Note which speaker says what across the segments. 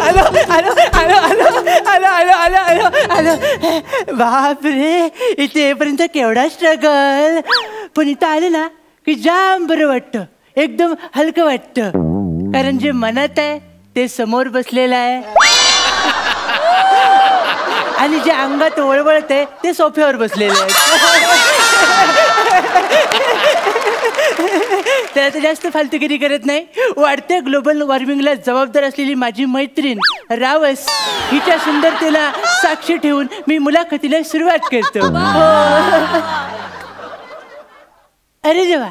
Speaker 1: आलो आलो आलो आलो आलो आलो आलो आलो आलो. बाप रे, इथे येईपर्यंत केवढा स्ट्रगल. पण इथं आले ना की जाम बरं वाटतं, एकदम हलकं वाटतं. कारण जे मनात आहे ते समोर बसलेलं आहे आणि जे अंगात वळवळत आहे ते सोफ्यावर बसलेले आहे. त्याला तर जास्त फालतूगिरी करत नाही. वाढत्या ग्लोबल वॉर्मिंगला जबाबदार असलेली माझी मैत्रीण रावस हिच्या सुंदरतेला साक्षी ठेवून मी मुलाखतीला सुरुवात करतो. अरे देवा,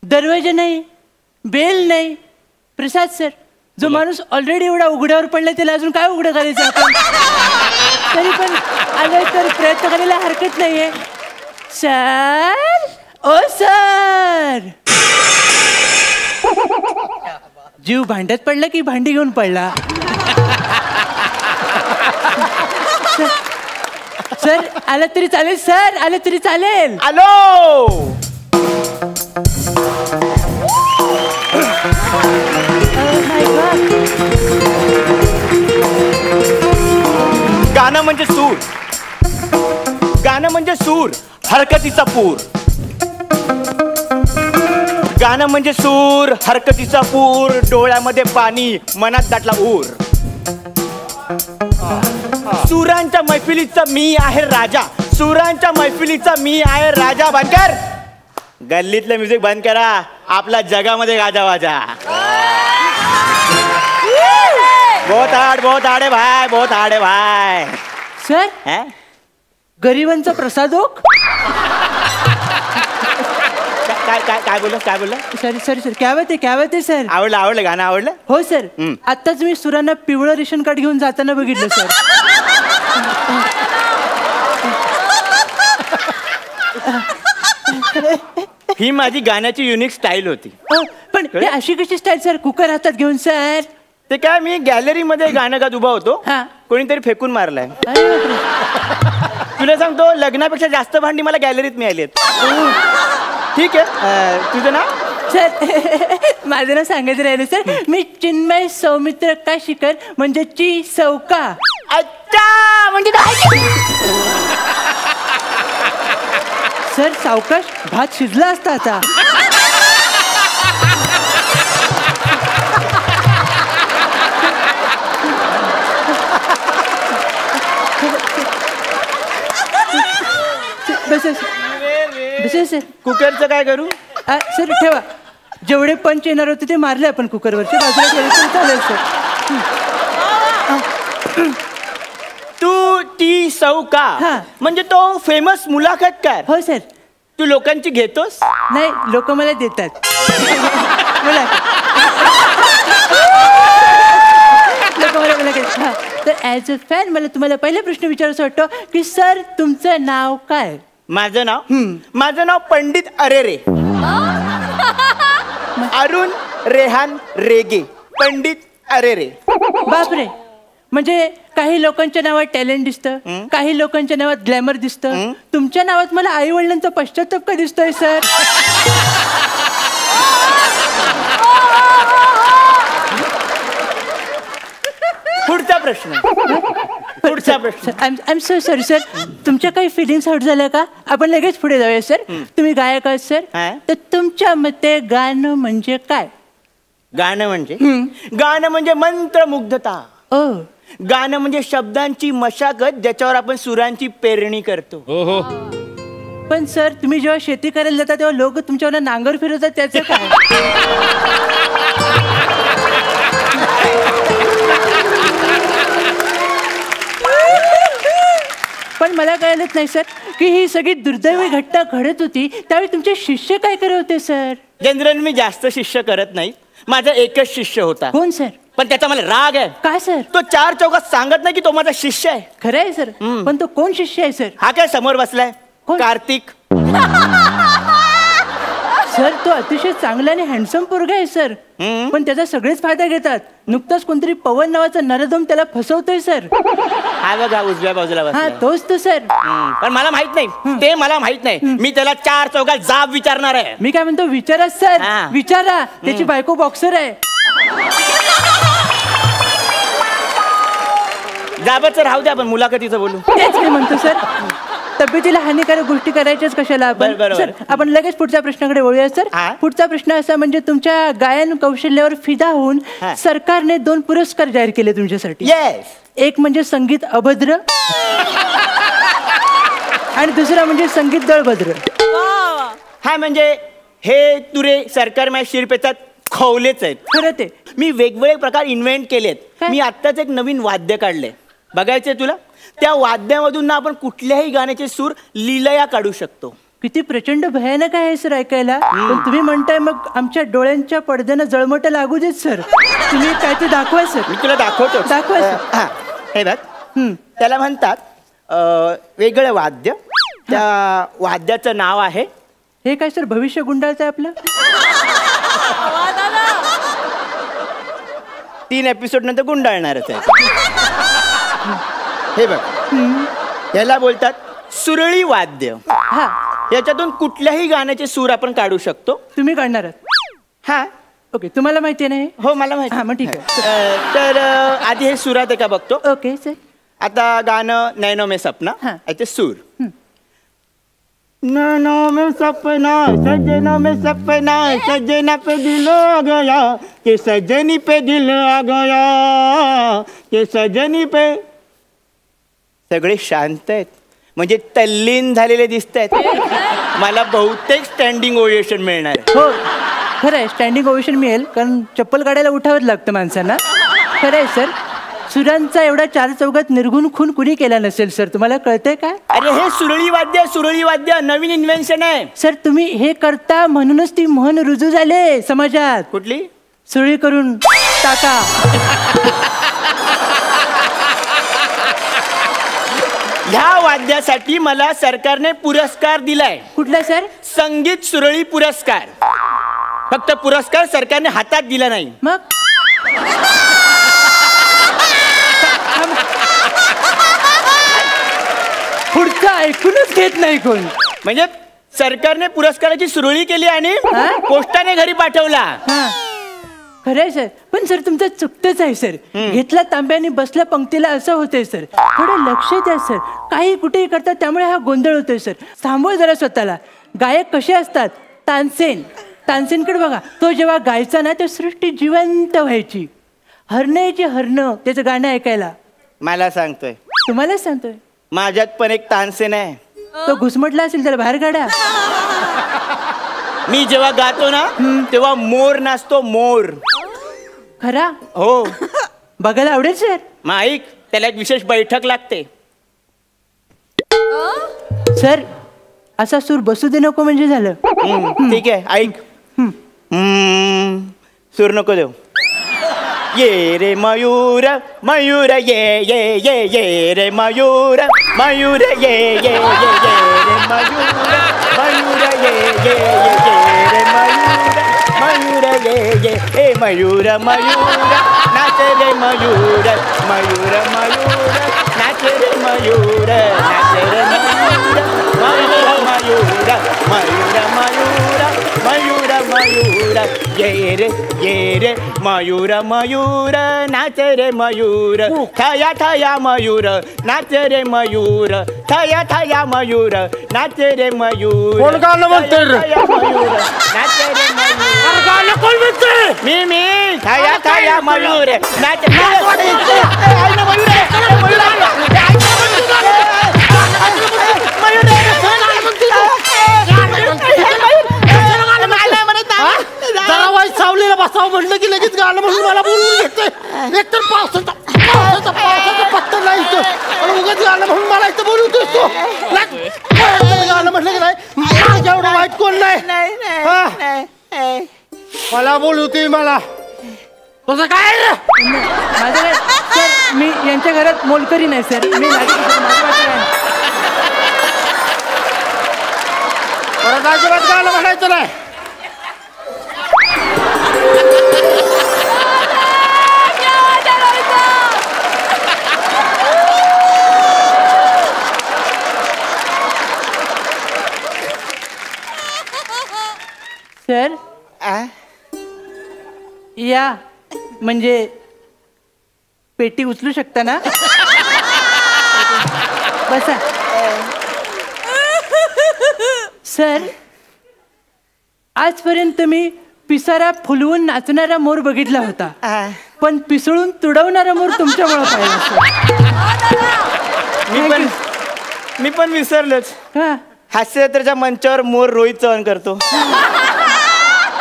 Speaker 1: दरवाजा नाही, बेल नाही. प्रसाद सर, जो माणूस ऑलरेडी एवढा उघड्यावर पडला त्याला अजून काय उघडं करायचं आपण? तरी पण आलोय तर प्रयत्न करायला हरकत नाहीये. सर, ओ सर. जीव भांड्यात पडला की भांडी घेऊन पडला? सर आलं तरी चालेल, सर आलं तरी चालेल.
Speaker 2: आलो. गाणं म्हणजे सूर, गाणं म्हणजे सूर, हरकतीचा पूर. गाणं म्हणजे सूर, हरकतीचा पूर, डोळ्यामध्ये पाणी, मनात दाटला ऊर. सुरांच्या मैफिलीचा मी आहे राजा, सुरांच्या मैफिलीचा मी आहे राजा. बंद कर, गल्लीतलं म्युझिक बंद करा, आपला जगामध्ये गाजा वाजा. बहुत हाड है भाई, बहुत हाड है भाई.
Speaker 1: सर, गरिबांचा प्रसादोक.
Speaker 2: काय बोलला?
Speaker 1: सॉरी सॉरी सर, क्या बात आहे सर.
Speaker 2: आवडलं गाणं, आवडलं.
Speaker 1: हो सर, आत्ताच मी सुरांना पिवळं रेशन कार्ड घेऊन जाताना बघितलं सर.
Speaker 2: ही माझी गाण्याची युनिक स्टाईल होती.
Speaker 1: पण हे अशी कशी स्टाईल सर, कुकर हातात घेऊन सर?
Speaker 2: ते काय, मी गॅलरी मध्ये गाणं गात उभा होतो, कोणीतरी फेकून मारलाय. तुला सांगतो, लग्नापेक्षा जास्त भांडी मला गॅलरीत मिळाली. ठीक आहे, तुझं नाव?
Speaker 1: सर माझं नाव सांगायचं राहिलं सर. मी चिन्मय सौमित्र काशीकर, म्हणजे ची सौका.
Speaker 2: अच्छा, म्हणजे
Speaker 1: सर सावकाश, भात शिजला असता आता. सर
Speaker 2: कुकरचं काय करू?
Speaker 1: सर ठेवा, जेवढे पंच येणार होते ते मारले आपण कुकरवरचे, बाजूला ठेवले चालेल सर.
Speaker 2: तू टी सौका म्हणजे तो फेमस मुलाखतकार?
Speaker 1: हो सर.
Speaker 2: तू लोकांची घेतोस?
Speaker 1: नाही, लोक मला देतात. लोक मला घेतात. तर ॲज अ फॅन मला तुम्हाला पहिला प्रश्न विचारायचा वाटतो की सर तुमचं नाव काय?
Speaker 2: माझं नाव पंडित अरेरे, अरुण रेहान रेगे, पंडित अरेरे.
Speaker 1: बापरे, म्हणजे काही लोकांच्या नावात टॅलेंट दिसतं, काही लोकांच्या नावात ग्लॅमर दिसतं. तुमच्या नावात मला आई वडिलांचा पश्चाताप का दिसतोय सर?
Speaker 2: पुढचा प्रश्न.
Speaker 1: I am so sorry sir, तुमच्या काही फिलिंग्स आउट झाल्या का? आपण लगेच पुढे जाऊया सर. तुम्ही गायक आहात सर, तर तुमच्या मते गाणं म्हणजे काय?
Speaker 2: गाणं म्हणजे मंत्रमुग्धता. गाणं म्हणजे शब्दांची मशागत, ज्याच्यावर आपण सुरांची पेरणी करतो.
Speaker 1: पण सर तुम्ही जेव्हा शेती करायला जाता तेव्हा लोक तुमच्यावर नांगर फिरवतात, त्याचं काय? पण मला कळलंच नाही सर की ही सगळी दुर्दैवी घटना घडत होती त्यावेळी तुमचे शिष्य काय करत होते सर?
Speaker 2: जनरल मी जास्त शिष्य करत नाही, माझा एकच शिष्य होता.
Speaker 1: कोण सर?
Speaker 2: पण त्याचा मला राग आहे.
Speaker 1: काय सर?
Speaker 2: तो चार चौकात सांगत नाही की तो माझा शिष्य आहे.
Speaker 1: खरं आहे सर, पण तो कोण शिष्य आहे सर?
Speaker 2: हा काय समोर बसलाय, कार्तिक.
Speaker 1: सर तो अतिशय चांगला आणि हँडसम पोरगा आहे सर. पण त्याचा सगळेच फायदा घेतात. नुकताच कोणतरी पवन नावाचा नरदम त्याला फसवतोय सर.
Speaker 2: हा बघा उजव्या बाजूला
Speaker 1: हा
Speaker 2: बसलाय.
Speaker 1: तोच तो सर.
Speaker 2: पण मला माहित नाही ते, मला माहित नाही. मी त्याला 4 चौघात जाब विचारणार आहे.
Speaker 1: मी काय म्हणतो विचारा सर.
Speaker 2: हा.
Speaker 1: विचारा. त्याची बायको बॉक्सर आहे.
Speaker 2: जाबाचं राहू द्या, आपण मुलाखतीचं बोलू.
Speaker 1: तेच मी म्हणतो सर. तब्येतीला हानिकारक गोष्टी करायच्याच कशाला आपण.
Speaker 2: बरोबर.
Speaker 1: सर आपण लगेच पुढच्या प्रश्नाकडे वळूया सर.
Speaker 2: हा.
Speaker 1: पुढचा प्रश्न असा म्हणजे तुमच्या गायन कौशल्यावर फिदा होऊन
Speaker 2: हा.
Speaker 1: सरकारने 2 पुरस्कार जाहीर केले तुमच्यासाठी.
Speaker 2: येस.
Speaker 1: एक म्हणजे संगीत अभद्र आणि दुसरा म्हणजे संगीत दळभद्र.
Speaker 2: हा म्हणजे हे तुरे सरकार माझ्या शिरपेचात खवलेच आहेत.
Speaker 1: खरं ते.
Speaker 2: मी वेगवेगळे प्रकार इन्व्हेंट केलेत.
Speaker 1: काय?
Speaker 2: मी आत्ताच एक नवीन वाद्य काढले. बघायचंय तुला? त्या वाद्यामधून ना आपण कुठल्याही गाण्याचे सूर लीलया काढू शकतो.
Speaker 1: किती प्रचंड भयानक आहे सर ऐकायला. पण तुम्ही म्हणताय मग आमच्या डोळ्यांच्या पडद्यानं जळमट लागू देत सर. तुम्ही काय ते दाखवा सर.
Speaker 2: मी तुला दाखवतो.
Speaker 1: दाखवा सर.
Speaker 2: हा, हे बघ. त्याला म्हणतात वेगळं वाद्य. त्या वाद्याचं नाव आहे.
Speaker 1: हे काय सर भविष्य गुंडाळचं आपलं.
Speaker 2: 3 एपिसोड नंतर गुंडाळणारच आहे. हे बघ, याला बोलतात सुरळी वाद्य.
Speaker 1: हा
Speaker 2: याच्यातून कुठल्याही गाण्याचे सूर आपण काढू शकतो.
Speaker 1: तुम्ही काढणार आहात.
Speaker 2: हा
Speaker 1: ओके तुम्हाला माहिती आहे ना हे.
Speaker 2: हो मला माहिती.
Speaker 1: हा मग ठीक आहे.
Speaker 2: तर आधी हे सुरात आहे का बघतो.
Speaker 1: Okay sir.
Speaker 2: आता गाणं नैनो में सपना.
Speaker 1: हा.
Speaker 2: याचे सूर. नैनो में सपना सजना में सपना सजना पे दिल आ गया कि सजनी पे दिल आ गया कि सजनी पे. सगळे शांत आहेत म्हणजे तल्लीन झालेले दिसत आहेत. मला बहुतेक स्टँडिंग ओवेशन मिळणार आहे.
Speaker 1: हो खरं आहे स्टँडिंग ओवेशन मिळेल कारण चप्पल काढायला उठावंच लागतं माणसांना. खरं आहे सर. सुरांचा एवढा 4 चौघात निर्गुण खून कुणी केला नसेल सर. तुम्हाला कळतंय काय.
Speaker 2: अरे हे सुरळी वाद्य नवीन इन्व्हेन्शन आहे.
Speaker 1: सर तुम्ही हे करता म्हणूनच ती म्हण रुजू झाले समाजात.
Speaker 2: कुठली.
Speaker 1: सुरळी करून टाका.
Speaker 2: ह्या वाद्यासाठी मला सरकारने पुरस्कार दिलाय.
Speaker 1: कुठला सर.
Speaker 2: संगीत सुरळी पुरस्कार. फक्त पुरस्कार सरकारने हातात दिला नाही.
Speaker 1: मग पुढचं ऐकूनच घेत नाही कोण.
Speaker 2: म्हणजे सरकारने पुरस्काराची सुरळी केली आणि
Speaker 1: हा?
Speaker 2: पोस्टाने घरी पाठवला.
Speaker 1: हा खरंय सर. पण सर तुमचं चुकतंच आहे सर. घेतला तांब्याने बसला पंक्तीला असं होतंय सर. थोडं लक्ष द्या सर. काही कुठेही करतात त्यामुळे हा गोंधळ होतोय सर. थांबवा जरा स्वतःला. गायक कसे असतात. तानसेनकडे बघा. तो जेव्हा गायचा ना ते सृष्टी जिवंत व्हायची. हरणं हरणं त्याचं गाणं ऐकायला.
Speaker 2: मला सांगतोय.
Speaker 1: तुम्हाला सांगतोय.
Speaker 2: माझ्यात पण एक तानसेन आहे.
Speaker 1: तो घुसमटला असेल त्याला बाहेर काढा.
Speaker 2: मी जेव्हा गातो ना तेव्हा मोर नाचतो. मोर.
Speaker 1: खरा.
Speaker 2: हो
Speaker 1: बघायला आवडेल सर.
Speaker 2: मग ऐक त्याला एक विशेष बैठक लागते.
Speaker 1: सर असा सूर बसू दे नको म्हणजे झालं.
Speaker 2: ठीक आहे ऐक. सूर नको देऊ. ये रे मयूर मयूर ये ये ये ये रे मयूर मयूर ये ये ये ये रे मयूर मयूर ये ये ये ये रे मयूर मयूर ये ये ए मयूर मयूर नाच रे मयूर मयूर मयूर नाच रे मयूर नाच रे मयूर मयूर मयूर मयूर मयूर मयूर मयूर ये रे मयूर मयूर नाच रे मयूर थया थया मयूर नाच रे मयूर थया थया मयूर नाच रे मयूर.
Speaker 3: कोण गाणं म्हणतंय रे?
Speaker 2: मयूर नाच रे मयूर.
Speaker 3: गाणं कोण म्हणतंय?
Speaker 2: मी थया थया मयूर नाच मयूर.
Speaker 3: जरा वाईट सावलीला बसावं म्हटलं की लगेच गाणं म्हणून मला बोलून घेते. एकतर पावसाचा पत्ता नाही इथं आणि उगाच गाणं म्हणून मला इथं बोलवतोस तू. गाणं म्हटलं की नाही माझ्या एवढं वाईट कोण नाही. मला बोलवते मला तुझं काय रे?
Speaker 1: माझं काय सर मी यांच्या घरात मोलकरी नाही सर. मी
Speaker 3: परत अजिबात गाणं म्हणायचं नाही.
Speaker 1: सर या म्हणजे पेटी उचलू शकता ना? बसा. सर आजपर्यंत मी पिसारा फुलवून नाचणारा मोर बघितला होता, पण पिसळून तुडवणारा मोर तुमच्यामुळे पाहिला सर.
Speaker 2: मी पण विसरलोच.
Speaker 1: हा
Speaker 2: हास्यजत्रेच्या मंचावर मोर रोहित चव्हाण करतो.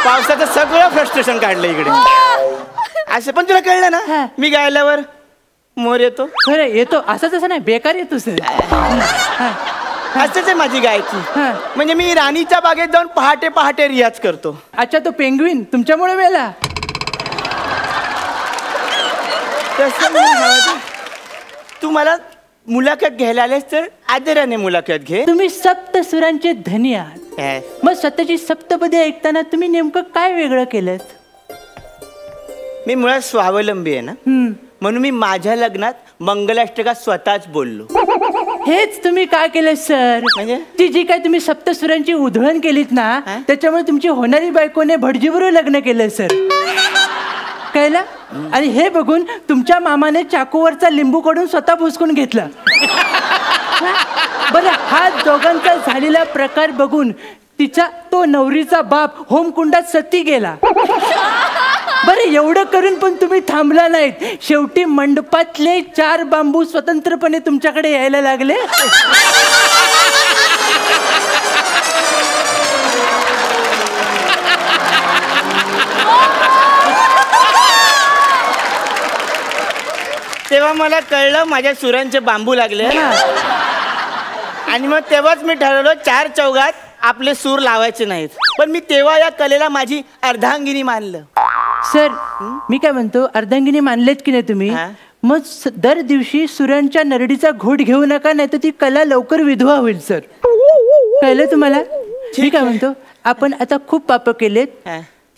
Speaker 2: पावसाचं सगळं फ्रस्ट्रेशन काढलं इकडे. असं पण तुला कळलं
Speaker 1: हा.
Speaker 2: ना, मी गायल्यावर मोर येतो.
Speaker 1: खरं येतो, असं तसं नाही, बेकार येतो सर.
Speaker 2: असंच आहे माझी गायकी.
Speaker 1: हा.
Speaker 2: म्हणजे मी राणीच्या बागेत जाऊन पहाटे पहाटे रियाज करतो.
Speaker 1: अच्छा, तो पेंग्विन तुमच्यामुळे मेला.
Speaker 2: तसं नाही हवं. तू मला मुलाखत घ्यायला आलेस तर आदराने मुलाखत घे.
Speaker 1: तुम्ही सप्त सुरांचे धनी आहात, मग स्वतःची सप्तपदी ऐकताना तुम्ही नेमकं काय वेगळं केलं?
Speaker 2: मी मुळात स्वावलंबी आहे ना, म्हणून मी माझ्या लग्नात मंगलाष्टका स्वतःच बोललो.
Speaker 1: हेच तुम्ही काय केलं सर?
Speaker 2: म्हणजे?
Speaker 1: ती जी काय तुम्ही सप्तसुरांची उधळण केलीत ना, त्याच्यामुळे तुमची होणारी बायकोने भटजीबरोबर लग्न केलं सर. कळलं? आणि हे बघून तुमच्या मामाने चाकूवरचा लिंबू काढून स्वतः भुसकून घेतला. बरं, हा दोघांचा झालेला प्रकार बघून तिचा तो नवरीचा बाप होमकुंडात सती गेला. बरं, एवढं करून पण तुम्ही थांबला नाहीत. शेवटी मंडपातले 4 बांबू स्वतंत्रपणे तुमच्याकडे यायला लागले.
Speaker 2: तेव्हा मला कळलं माझ्या सुरांचे बांबू लागले. आणि मग तेव्हाच मी ठरवलं 4 चौघात आपले सूर लावायचे नाहीत. पण मी तेव्हा या कलेला माझी अर्धांगिनी मानलं.
Speaker 1: सर मी काय म्हणतो, अर्धांगिनी मानलेत की नाही तुम्ही, मग दर दिवशी सुरांच्या नरडीचा घोट घेऊ नका, नाही तर ती कला लवकर विधवा होईल सर. कळलं तुम्हाला? मी काय म्हणतो, आपण आता खूप पाप केलेत,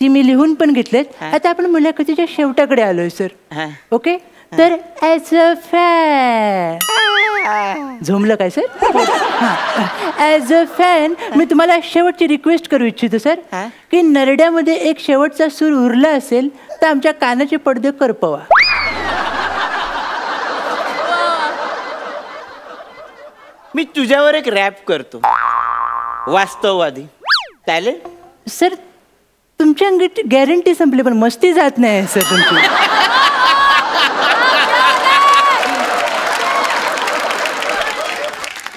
Speaker 1: ती मी लिहून पण घेतलेत. आता आपण मुलाखतीच्या शेवटाकडे आलोय सर. ओके, तर ॲज अ फॅन, झोमलं काय सर? ॲज अ फॅन मी तुम्हाला शेवटची रिक्वेस्ट करू इच्छितो सर, की नरड्यामध्ये एक शेवटचा सूर उरला असेल तर आमच्या कानाचे पडदे करपवा.
Speaker 2: मी तुझ्यावर एक रॅप करतो, वास्तववादी. चालेल
Speaker 1: सर? तुमच्या अंगाची गॅरंटी संपली, पण मस्ती जात नाही सर तुमची.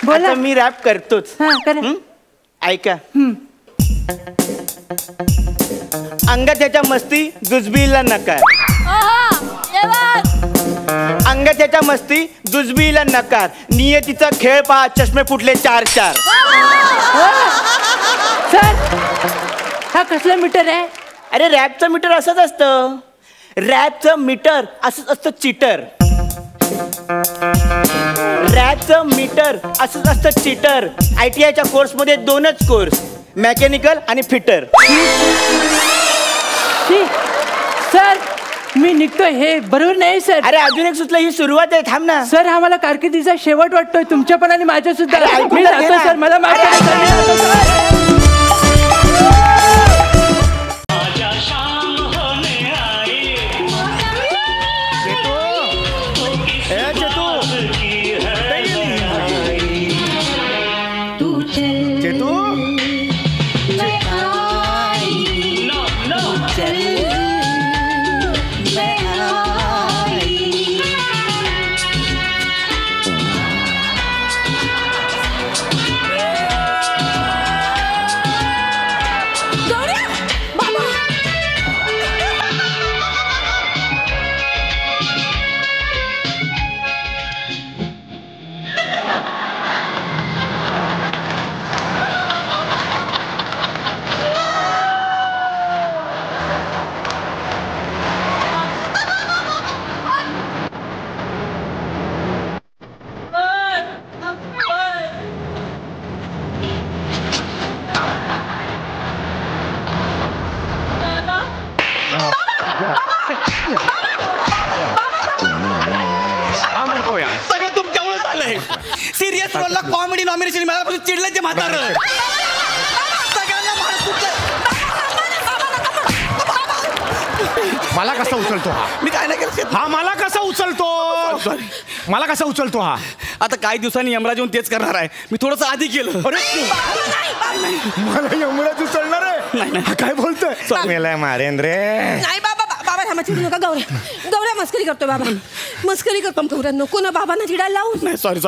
Speaker 1: बोला.
Speaker 2: मी रॅप करतोच. ऐका. अंगात याच्या मस्ती जुजबीला नकार. अंगात याच्या मस्ती जुजबीला नकार. नियतीचा खेळ पहा, चष्मे फुटले 4-4.
Speaker 1: सर हा कसला मीटर आहे?
Speaker 2: अरे रॅपचं मीटर असंच असतं. रॅपचं मीटर असंच असतं चिटर. रॅपचं मीटर असंच असतं चिटर. ITIच्या कोर्समध्ये 2च कोर्स, मेकॅनिकल आणि फिटर.
Speaker 1: सर मी निघतो, हे बरोबर नाही सर.
Speaker 2: अरे अजून एक सुचलं, ही सुरुवात आहे, थांब ना.
Speaker 1: सर हा मला कारकिर्दीचा शेवट वाटतोय, तुमच्या पण आणि माझ्या सुद्धा.
Speaker 2: मी जातो
Speaker 1: सर, मला माफ करा.
Speaker 4: सगळं तुमच्यामुळे झालंय. सिरियस रोलला कॉमेडी नॉमिनेशन मिळाल्यापासून चिडलं ते म्हातारं. सगळ्यांना
Speaker 3: मला कसा उचलतो हा?
Speaker 4: मी काय नाही केलं.
Speaker 3: हा मला कसा उचलतो? मला कसा उचलतो हा?
Speaker 4: आता काही दिवसांनी यमराज येऊन तेच करणार आहे. मी थोडंसं आधी केलं.
Speaker 3: अरे मला यमराज उचलणार आहे? हा काय बोलतोय? मेलाय मारेन रे.
Speaker 5: नाही बाबा बाबा थांबा चिडू नका. गौऱ्या मस्करी करतोय बाबा. मस्करी करतो गौऱ्या. नको ना बाबांना चिडायला लावून.
Speaker 4: नाही सॉरी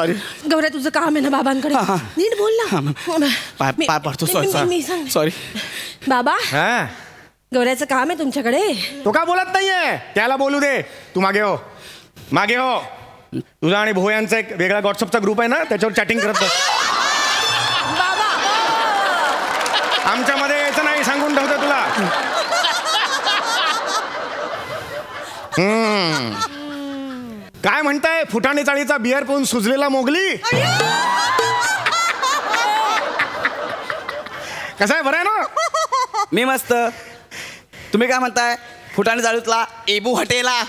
Speaker 5: गौऱ्या तुझं काम आहे ना बाबांकडे. नीट बोल ना.
Speaker 4: पाय पडतो.
Speaker 5: मी सांग.
Speaker 4: सॉरी
Speaker 5: बाबा
Speaker 3: हा
Speaker 5: गौऱ्याचं काम आहे तुमच्याकडे.
Speaker 3: तो का बोलत नाहीये? त्याला बोलू दे. तू मागे हो. तुझा आणि भोयांचा एक वेगळा व्हॉट्सअपचा ग्रुप आहे ना, त्याच्यावर चॅटिंग करत बस.
Speaker 5: बाबा
Speaker 3: आमच्यामध्ये यायचं नाही, सांगून ठेवतो तुला. काय म्हणताय? फुटाणे चाळीचा बियर पिऊन सुजलेला मोगली. कसं आहे? बरं आहे ना?
Speaker 4: मी मस्त. तुम्ही काय म्हणताय? फुटाणे चाळूतला एबू हटेला.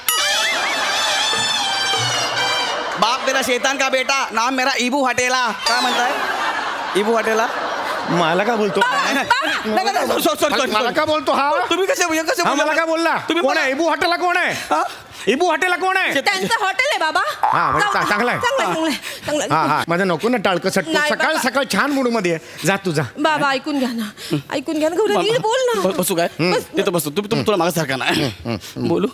Speaker 4: बाप मेरा शैतान का बेटा, नाम मेरा इबू हटेला. काय म्हणताय? इबू हटेला.
Speaker 3: मला का बोलतो? मला का बोलतो हा?
Speaker 4: तुम्ही कसे
Speaker 3: हा मला का बोलला?
Speaker 4: तुम्ही
Speaker 3: कोण आहे? इबू हॉटेलला कोण आहे? इबू हॉटेलला कोण आहे?
Speaker 5: त्यांचं हॉटेल आहे बाबा.
Speaker 3: हा म्हणजे चांगला आहे. हा हा माझं नको ना टाळकं सटकं.
Speaker 5: नाही
Speaker 3: सकाळ
Speaker 5: बाबा.
Speaker 3: सकाळ छान मूड मध्ये आहे. जा तू जा.
Speaker 5: बाबा ऐकून घ्या ना. ऐकून घ्या ना गौऱ्या. नीट बोल ना.
Speaker 4: बसू काय? तिथं बसतो. तुम्ही तुला मागासारखा नाही बोलू.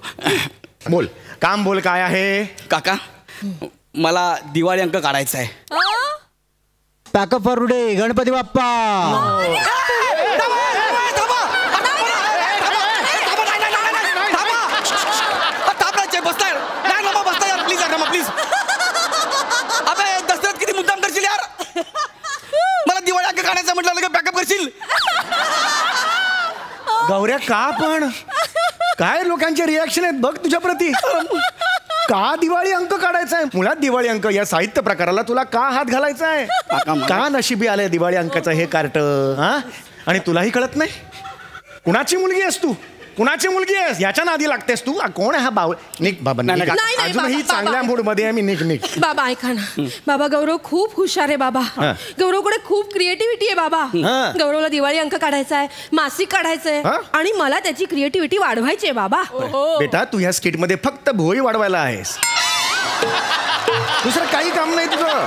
Speaker 3: बोल. काम बोल. काय आहे?
Speaker 4: काका मला दिवाळी अंक काढायचा आहे.
Speaker 6: Pack up for today. Ganpati Bappa.
Speaker 4: Please. अबे दसऱ्यात किती मुद्दाम करशील यार. मला दिवाळी अंक काढायचा म्हटलं लगेच पॅकअप करशील.
Speaker 3: गौऱ्या का पण? काय लोकांचे रिॲक्शन आहेत बघ तुझ्या प्रती. का दिवाळी अंक काढायचा आहे? मुळात दिवाळी अंक या साहित्य प्रकाराला तुला का हात घालायचा आहे? का नशिबी आलंय दिवाळी अंकाचं हे कार्ट? हा आणि तुलाही कळत नाही? कुणाची मुलगी आहेस तू? कुणाची मुलगी आहेस? याच्या नादी लागतेस तू? कोण आहे हा बावळ? निक बाबा.
Speaker 5: नाही,
Speaker 3: अजूनही
Speaker 5: बाबा,
Speaker 3: चांगल्या मूड मध्ये आहे मी. निक
Speaker 5: बाबा ऐका ना. बाबा गौरव खूप हुशार आहे बाबा. गौरवकडे खूप क्रिएटिव्हिटी आहे बाबा. गौरवला दिवाळी अंक काढायचा आहे, मासिक काढायचं आहे आणि मला त्याची क्रिएटिव्हिटी वाढवायची आहे बाबा.
Speaker 3: बेटा तू ह्या स्किट मध्ये फक्त भोई वाढवायला आहेस. दुसरं काही काम नाही तुझं.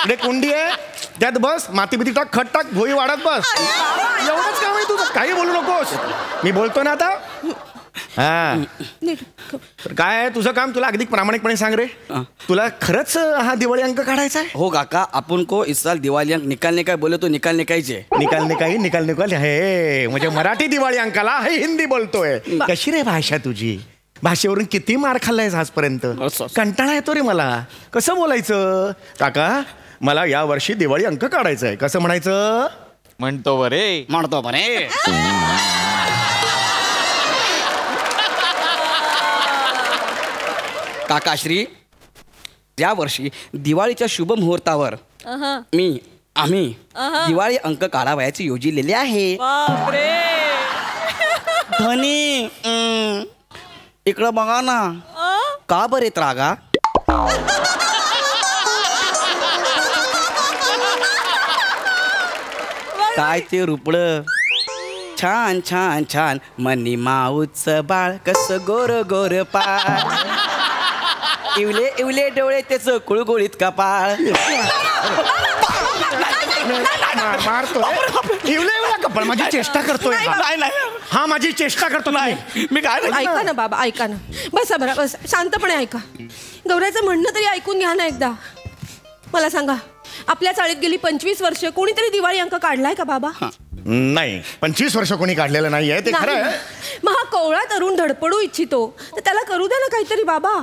Speaker 3: इकडे कुंडी आहे, त्यात बस, माती बिती टाक, खत टाक, भोई वाढत बस. एवढंच काम आहे तुझं. काही बोलू नकोस. मी बोलतो ना आता. हा तर काय आहे तुझं काम? तुला अगदी प्रामाणिकपणे सांग रे. तुला खरंच हा दिवाळी अंक काढायचा आहे?
Speaker 4: हो काका. आपण को इस साल दिवाळी अंक निकालने काय बोले तो निकालने काहीचे.
Speaker 3: निकाल हे म्हणजे मराठी दिवाळी अंकाला हे हिंदी बोलतोय. कशी रे भाषा तुझी? भाषेवरून किती मार खाल्लायस आजपर्यंत? कंटाळा येतो रे मला. कसं बोलायचं? काका मला या वर्षी दिवाळी अंक काढायचा आहे. कसं म्हणायचं?
Speaker 2: म्हणतो बरे.
Speaker 4: काकाश्री या वर्षी दिवाळीच्या शुभ मुहूर्तावर आम्ही दिवाळी अंक काढावयाची योजिलेली आहे. धनी इकडं बघा ना. का बरे त्रागा? काय ते रुपड छान छान छान मनी माऊच बाळ कस गोर गोर पाळ. इवले इवले डोळे त्याच कुळगुळीत कपाळ.
Speaker 3: मारतो माझी चेष्टा करतोय. हा माझी चेष्टा करतो. नाही
Speaker 4: मी काय
Speaker 5: ऐका ना बाबा ऐका ना. बसा बरं बस. शांतपणे ऐका. गौऱ्याचं म्हणणं तरी ऐकून घ्या ना एकदा. मला सांगा आपल्या चाळीत गेली 25 वर्ष कोणीतरी दिवाळी अंक काढलाय का बाबा?
Speaker 3: नाही 25 वर्ष कोणी काढलेलं नाहीये ते खरं आहे.
Speaker 5: मग हा कोवळा तरुण धडपडू इच्छितो तर त्याला करू द्या ना काहीतरी बाबा.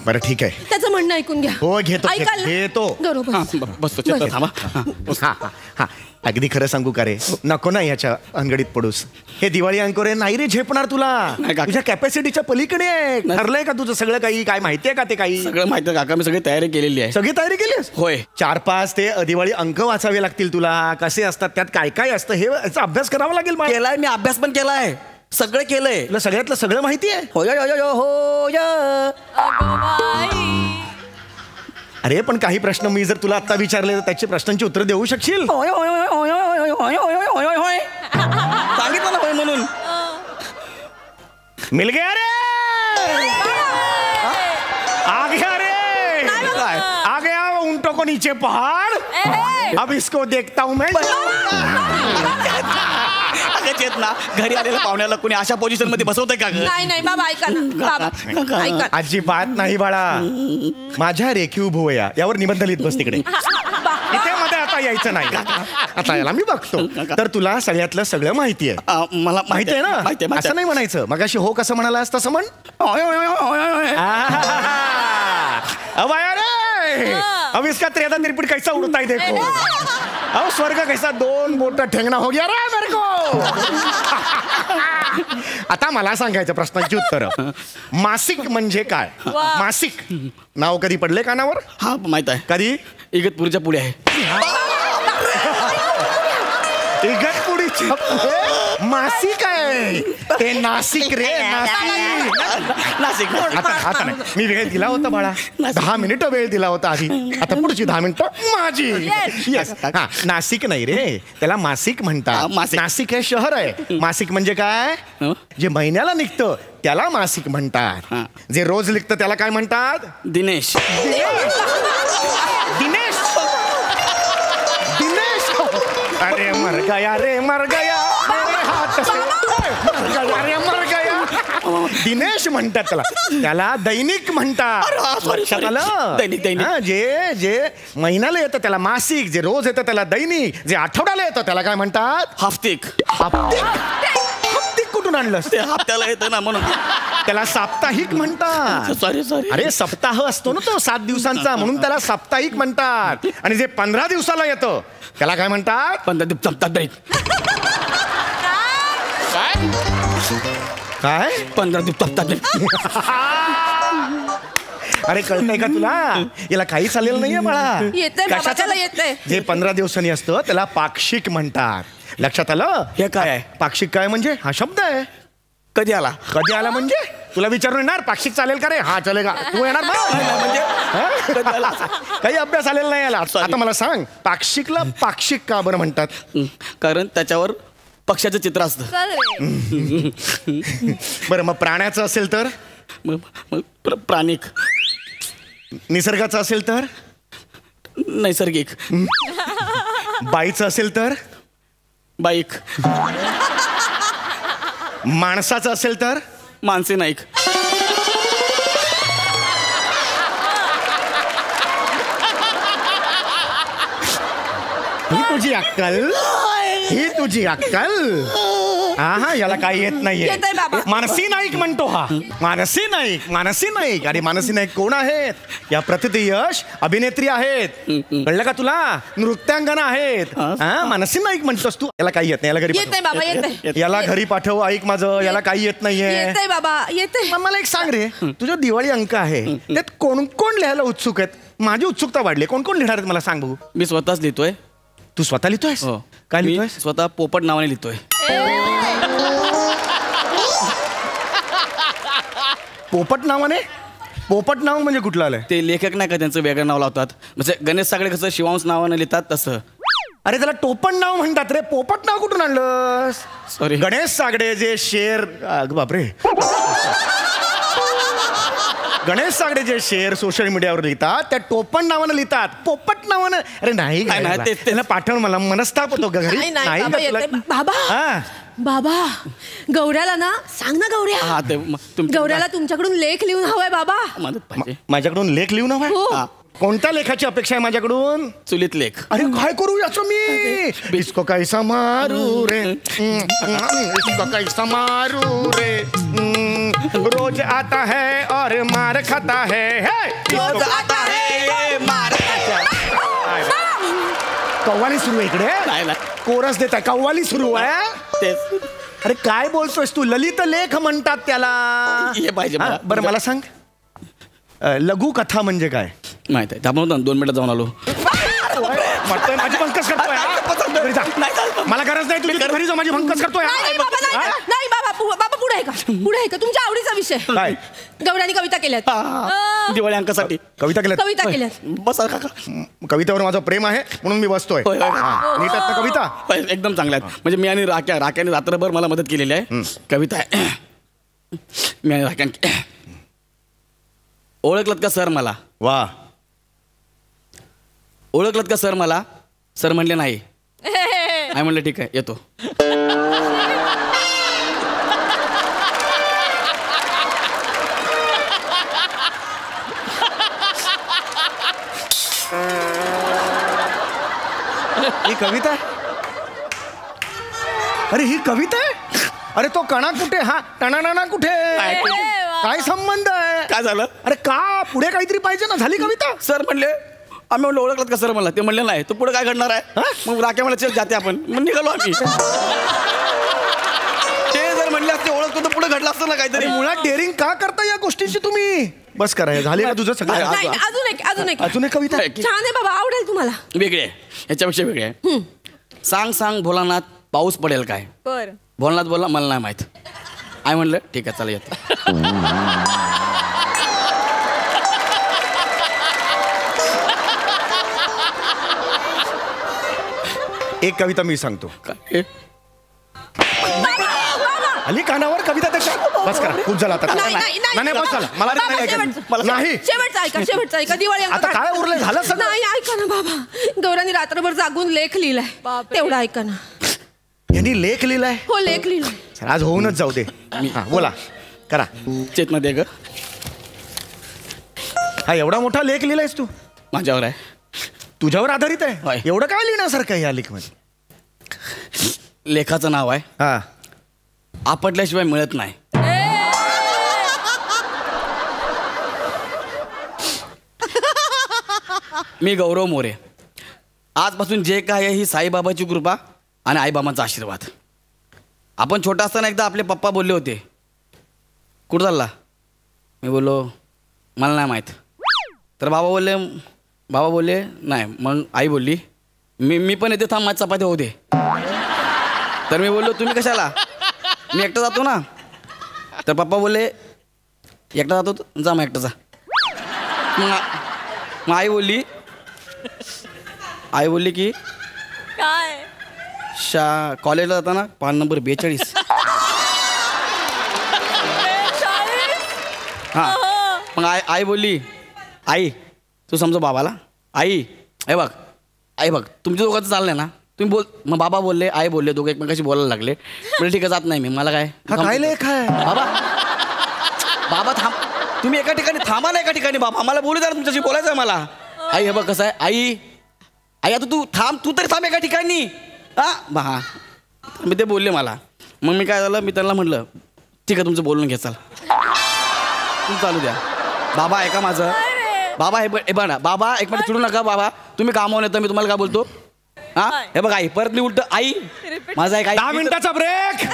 Speaker 3: बरं ठीक आहे.
Speaker 5: त्याचं म्हणणं ऐकून घ्या.
Speaker 3: हो घेतो.
Speaker 5: बरोबर
Speaker 4: बसतो. थांबा.
Speaker 3: हा अगदी खरं सांगू का रे? नको ना याच्या अंगडीत पडूस. हे दिवाळी अंक रे नाही रे झेपणार तुला. तुझ्या कॅपॅसिटीच्या पलीकडे आहे. ठरलंय का तुझं सगळं काही? काय माहितीये का ते काही?
Speaker 4: सगळं माहिती आहे काका. मी सगळी तयारी केलेली आहे.
Speaker 3: सगळी तयारी केलीस?
Speaker 4: होय.
Speaker 3: 4-5 ते दिवाळी अंक वाचावे लागतील तुला. कसे असतात त्यात काय काय असतं हे याचा अभ्यास करावा लागेल.
Speaker 4: केलाय मी. अभ्यास पण केलाय. सगळं केलंय.
Speaker 3: तुला सगळ्यातलं सगळं माहिती आहे?
Speaker 4: होय.
Speaker 3: अरे पण काही प्रश्न मी जर तुला आता विचारले तर त्याची प्रश्नांची उत्तर देऊ शकशील?
Speaker 4: सांगितलं ना होय म्हणून.
Speaker 3: मिल गया रे, आ गया रे, आ गया ऊंटों को नीचे पहाड़, अब इसको देखता हूं मैं।
Speaker 4: अगं चेतना, घरी आलेल्या पाहुण्याला कोणी अशा पोझिशन मध्ये बसवतंय का गं?
Speaker 5: नाही नाही बाबा ऐका ना बाबा ऐका.
Speaker 3: अजिबात नाही बाळा, माझ्या रेखीव भुवया यावर निबंध लिहित बस तिकडे. इथे मध्ये आता यायचं नाही. आता याला मी बघतो तर तुला सगळ्यातलं सगळं माहिती आहे.
Speaker 4: मला
Speaker 3: माहिती आहे ना,
Speaker 4: माहिती आहे.
Speaker 3: असं नाही म्हणायचं. मगाशी हो कसं म्हणालास तसं म्हण. अरे अब इसका त्रेधा तिरपीट कैसा उड़ता है देखो. अब स्वर्ग कैसा दोन बोट ठेंगना हो गया रे मेरे को. आता मला सांगायचं प्रश्नांची उत्तर. मासिक म्हणजे काय? मासिक नाव कधी पडले कानावर?
Speaker 4: हा माहित आहे.
Speaker 3: कधी?
Speaker 4: इगतपुरीच्या पुढे आहे.
Speaker 3: इगतपुरीच्या पुढे मासिक आहे ते. नाशिक रे, नाशिक. आता नाही, मी वेळ दिला होता बाळा, 10 मिनिटं वेळ दिला होता आधी. आता पुढची 10 मिनिटं माझी. येस. हा, नाशिक नाही रे, त्याला मासिक म्हणतात. नाशिक हे शहर आहे. मासिक म्हणजे काय? जे महिन्याला निघतं त्याला मासिक म्हणतात. जे रोज निघतं त्याला काय म्हणतात?
Speaker 4: दिनेश.
Speaker 3: दिनेश. अरे मर गया रे, मर गया मेरे हाथ से, मर गया रे, मर गया. दिनेश म्हणतात त्याला. त्याला दैनिक म्हणतात. लक्षात आलं?
Speaker 4: दैनिक.
Speaker 3: जे महिन्याला येतं त्याला मासिक, जे रोज येतं त्याला दैनिक, जे आठवड्याला येतं त्याला काय म्हणतात?
Speaker 4: हाफ्तिक.
Speaker 3: हाफ्तिक कुठून आणलंस?
Speaker 4: ते हप्त्याला येतं ना म्हणून.
Speaker 3: त्याला साप्ताहिक म्हणतात.
Speaker 4: सॉरी.
Speaker 3: अरे सप्ताह असतो ना तो 7 दिवसांचा, म्हणून त्याला साप्ताहिक म्हणतात. आणि जे 15 दिवसाला येतं त्याला काय म्हणतात?
Speaker 4: 15 दिवस जमतात नाही.
Speaker 3: काय?
Speaker 4: 15 दिवस जमतात नाही.
Speaker 3: अरे कळतंय का तुला? याला काही चालेल नाहीये बाळा.
Speaker 5: येतंय बाबा, त्याला येतंय.
Speaker 3: जे 15 दिवसांनी असतं त्याला पाक्षिक म्हणतात. लक्षात आलं?
Speaker 4: हे काय आहे?
Speaker 3: पाक्षिक काय म्हणजे? हा शब्द आहे.
Speaker 4: कधी आला?
Speaker 3: कधी आला म्हणजे? तुला विचारून येणार पाक्षिक चालेल का रे? हा चलेगा. तू येणार म्हणजे काही अभ्यास आलेला नाही याला. आता मला सांग, पाक्षिकला पाक्षिक का बरं म्हणतात?
Speaker 4: कारण त्याच्यावर पक्ष्याचं चित्र असतं.
Speaker 3: बरं मग प्राण्याचं असेल तर?
Speaker 4: प्राणिक.
Speaker 3: निसर्गाचं असेल तर?
Speaker 4: नैसर्गिक.
Speaker 3: बाईचं असेल तर?
Speaker 4: बाईक.
Speaker 3: माणसाचं असेल तर?
Speaker 4: मानसी नाईक.
Speaker 3: ही तुझी अक्कल, ही तुझी अक्कल. हा याला काही येत नाहीये. मानसी नाईक म्हणतो हा. मानसी नाईक, मानसी नाईक. अरे मानसी नाईक कोण आहेत? या प्रतियश अभिनेत्री आहेत. कळलं का तुला? नृत्यांगना आहेत. हा मानसी नाईक म्हणतोस तू. याला काही येत नाही. याला घरी
Speaker 5: येतंय बाबा येतंय.
Speaker 3: याला घरी पाठव. ऐक माझं, याला काही येत नाहीये.
Speaker 5: येतंय बाबा येतंय.
Speaker 3: मला एक सांग रे, तुझा दिवाळी अंक आहे त्यात कोण कोण लिहायला उत्सुक आहेत? माझी उत्सुकता वाढली. कोण कोण लिहिणार आहेत मला सांग बघू.
Speaker 4: मी स्वतःच लिहितोय.
Speaker 3: तू स्वतः लिहितोयस? काय लिहितोय?
Speaker 4: स्वतः पोपट नावाने लिहितोय.
Speaker 3: पोपट नावाने? पोपट नाव म्हणजे कुठलं आलंय?
Speaker 4: ते लेखक नाही का त्यांचं वेगळं नाव लावतात. म्हणजे गणेश सागडे कसं शिवांश नावाने लिहितात तसं.
Speaker 3: अरे त्याला टोपण नाव म्हणतात रे. पोपट नाव कुठून आणलंस?
Speaker 4: सॉरी.
Speaker 3: गणेश सागडे जे शेर, बापरे, गणेश सागडे जे शेर सोशल मीडियावर लिहितात त्या टोपण नावानं लिहितात. पोपट नावानं? अरे नाही त्याला पाठवून मला मनस्ताप होतो घरी. नाही
Speaker 5: बाबा. बाबा गौऱ्याला ना सांग ना. गौऱ्या, गौऱ्याला तुमच्याकडून लेख लिहून हवाय बाबा.
Speaker 3: माझ्याकडून लेख लिहून हवाय? कोणत्या लेखाची अपेक्षा आहे माझ्याकडून?
Speaker 4: चुलीत लेख.
Speaker 3: अरे काय करू याचं मी? इसको कैसा मारू रे, इसको कैसा मारू रे, रोज आता है और मार खाता है. रोज आता है मार. कव्वाली सुरू आहे इकडे. कोरस देत आहे. कव्वाली सुरू आहे. अरे काय बोलतोयस तू? ललित लेख म्हणतात त्याला.
Speaker 4: हे पाहिजे.
Speaker 3: बरं मला सांग, लघु कथा म्हणजे काय?
Speaker 4: माहित आहे. आपण 2 मिनिटात जाऊन आलो.
Speaker 3: माझी भंकस करतोय. मला गरज नाही तुझी. घरी जाऊ. माझी भंकस करतोय.
Speaker 5: नाही बाबा. बाबा पुढे आहे का? पुढे आहे का? तुमच्या आवडीचा विषय काय? गौऱ्याने कविता केल्यात
Speaker 4: दिवाळी अंकासाठी.
Speaker 3: कविता
Speaker 5: केल्यात.
Speaker 4: बसा काका.
Speaker 3: कवितेवर माझं प्रेम आहे म्हणून मी बसतोय. नीट आहेत कविता?
Speaker 4: एकदम चांगल्या आहेत. म्हणजे मी आणि राक्याने रात्रभर मला मदत केलेली आहे. कविता आहे. मी ओळखलत का सर मला?
Speaker 3: वा.
Speaker 4: ओळखलत का सर मला? सर म्हणले नाही. नाही म्हणलं ठीक आहे येतो.
Speaker 3: ही कविता आहे? अरे ही कविता आहे? अरे तो कणा कुठे? हा टणाणा कुठे? काय संबंध आहे?
Speaker 4: काय झालं?
Speaker 3: अरे का पुढे काहीतरी पाहिजे ना. झाली कविता?
Speaker 4: सर म्हणले आम्ही म्हणलं ओळखलत का सर मला? ते म्हणले नाही. तू पुढे काय घडणार आहे? मग राख्या मला चल जाते आपण. मग निघालो आम्ही. ते जर म्हणले असते ओळखतो तर पुढे घडलं असतं ना काहीतरी.
Speaker 3: मुळात डेअरिंग का करता या गोष्टीची तुम्ही? बस करा. झाली का तुझं सगळं?
Speaker 5: नाही, अजून एक
Speaker 3: कविता
Speaker 5: छान आहे बाबा, आवडेल तुम्हाला.
Speaker 4: वेगळे आहे, याच्यापेक्षा वेगळे आहे. सांग सांग भोलानाथ पाऊस पडेल काय? भोलानाथ बोलला मला नाही माहित. आय म्हणलं ठीक आहे चला येतो.
Speaker 3: एक कविता मी सांगतो.
Speaker 4: काय?
Speaker 3: आली कानावर कविता त्याच्या. बस करा. खूप झाला आता.
Speaker 5: नाही,
Speaker 3: नाही बस झालं. मला
Speaker 5: बाबा,
Speaker 3: नाही नाही.
Speaker 5: शेवटचा ऐका दिवाळी अंक
Speaker 3: आता काय उरलं? झालं सगळं?
Speaker 5: नाही, ऐका ना बाबा. गौरांनी रात्रभर जागून लेख लिहिलाय, तेवढा ऐका ना.
Speaker 3: यांनी लेख लिहिलाय?
Speaker 5: हो, लेख लिहिलाय.
Speaker 3: आज होऊनच जाऊ दे. बोला करा.
Speaker 4: चेतना दे ग.
Speaker 3: हा एवढा मोठा लेख लिहिलायस तू?
Speaker 4: माझ्यावर आहे.
Speaker 3: तुझ्यावर आधारित आहे?
Speaker 4: होय.
Speaker 3: एवढं काय लिहिण्यासारखं आहे या लेख मध्ये?
Speaker 4: लेखाचं नाव आहे
Speaker 3: हा
Speaker 4: आपटल्याशिवाय मिळत नाही. मी गौरव मोरे. आजपासून जे काय आहे ही साईबाबाची कृपा आणि आईबाबांचा आशीर्वाद. आपण छोटा असताना एकदा आपले पप्पा बोलले होते कुठं चालला? मी बोललो मला नाही माहीत. तर बाबा बोलले नाही. मग आई बोलली मी पण येते, थांब माझी चपाती होऊ दे. तर मी बोललो तुम्ही कशाला? मी एकटा जातो ना. तर पप्पा बोलले एकटा जातो जा, मग एकटा जा. मग आई बोलली की
Speaker 5: काय
Speaker 4: कॉलेजला जाताना पान नंबर 42. हां. मग आई बोलली आई तू समजो बाबाला. आई बघ तुमच्या दोघांचं चाललंय ना, तुम्ही बोल. मग बाबा बोलले आई बोलले, दोघं एकमेकाशी बोलायला लागले. म्हणजे ठीक आहे जात नाही मी. मला काय
Speaker 3: लेख आहे?
Speaker 4: बाबा थांब, तुम्ही एका ठिकाणी थांबा ना. एका ठिकाणी बाबा मला बोलू द्या, तुमच्याशी बोलायचं आहे मला. आई हे बघ कसं आहे. आई आता तू थांब, तू तरी थांब एका ठिकाणी. हा मी ते बोलले मला. मग मी काय झालं, मी त्यांना म्हटलं ठीक आहे तुमचं बोलून घ्या चल, तुम्ही चालू द्या. बाबा ऐका माझं. बाबा हे बघा बाबा एक मिनिट चिडू नका बाबा. तुम्ही कामावर येतं मी तुम्हाला काय बोलतो. हा हे बघ आई परत मी उलट आई माझा एक
Speaker 3: 10 मिनिटाचा ब्रेक.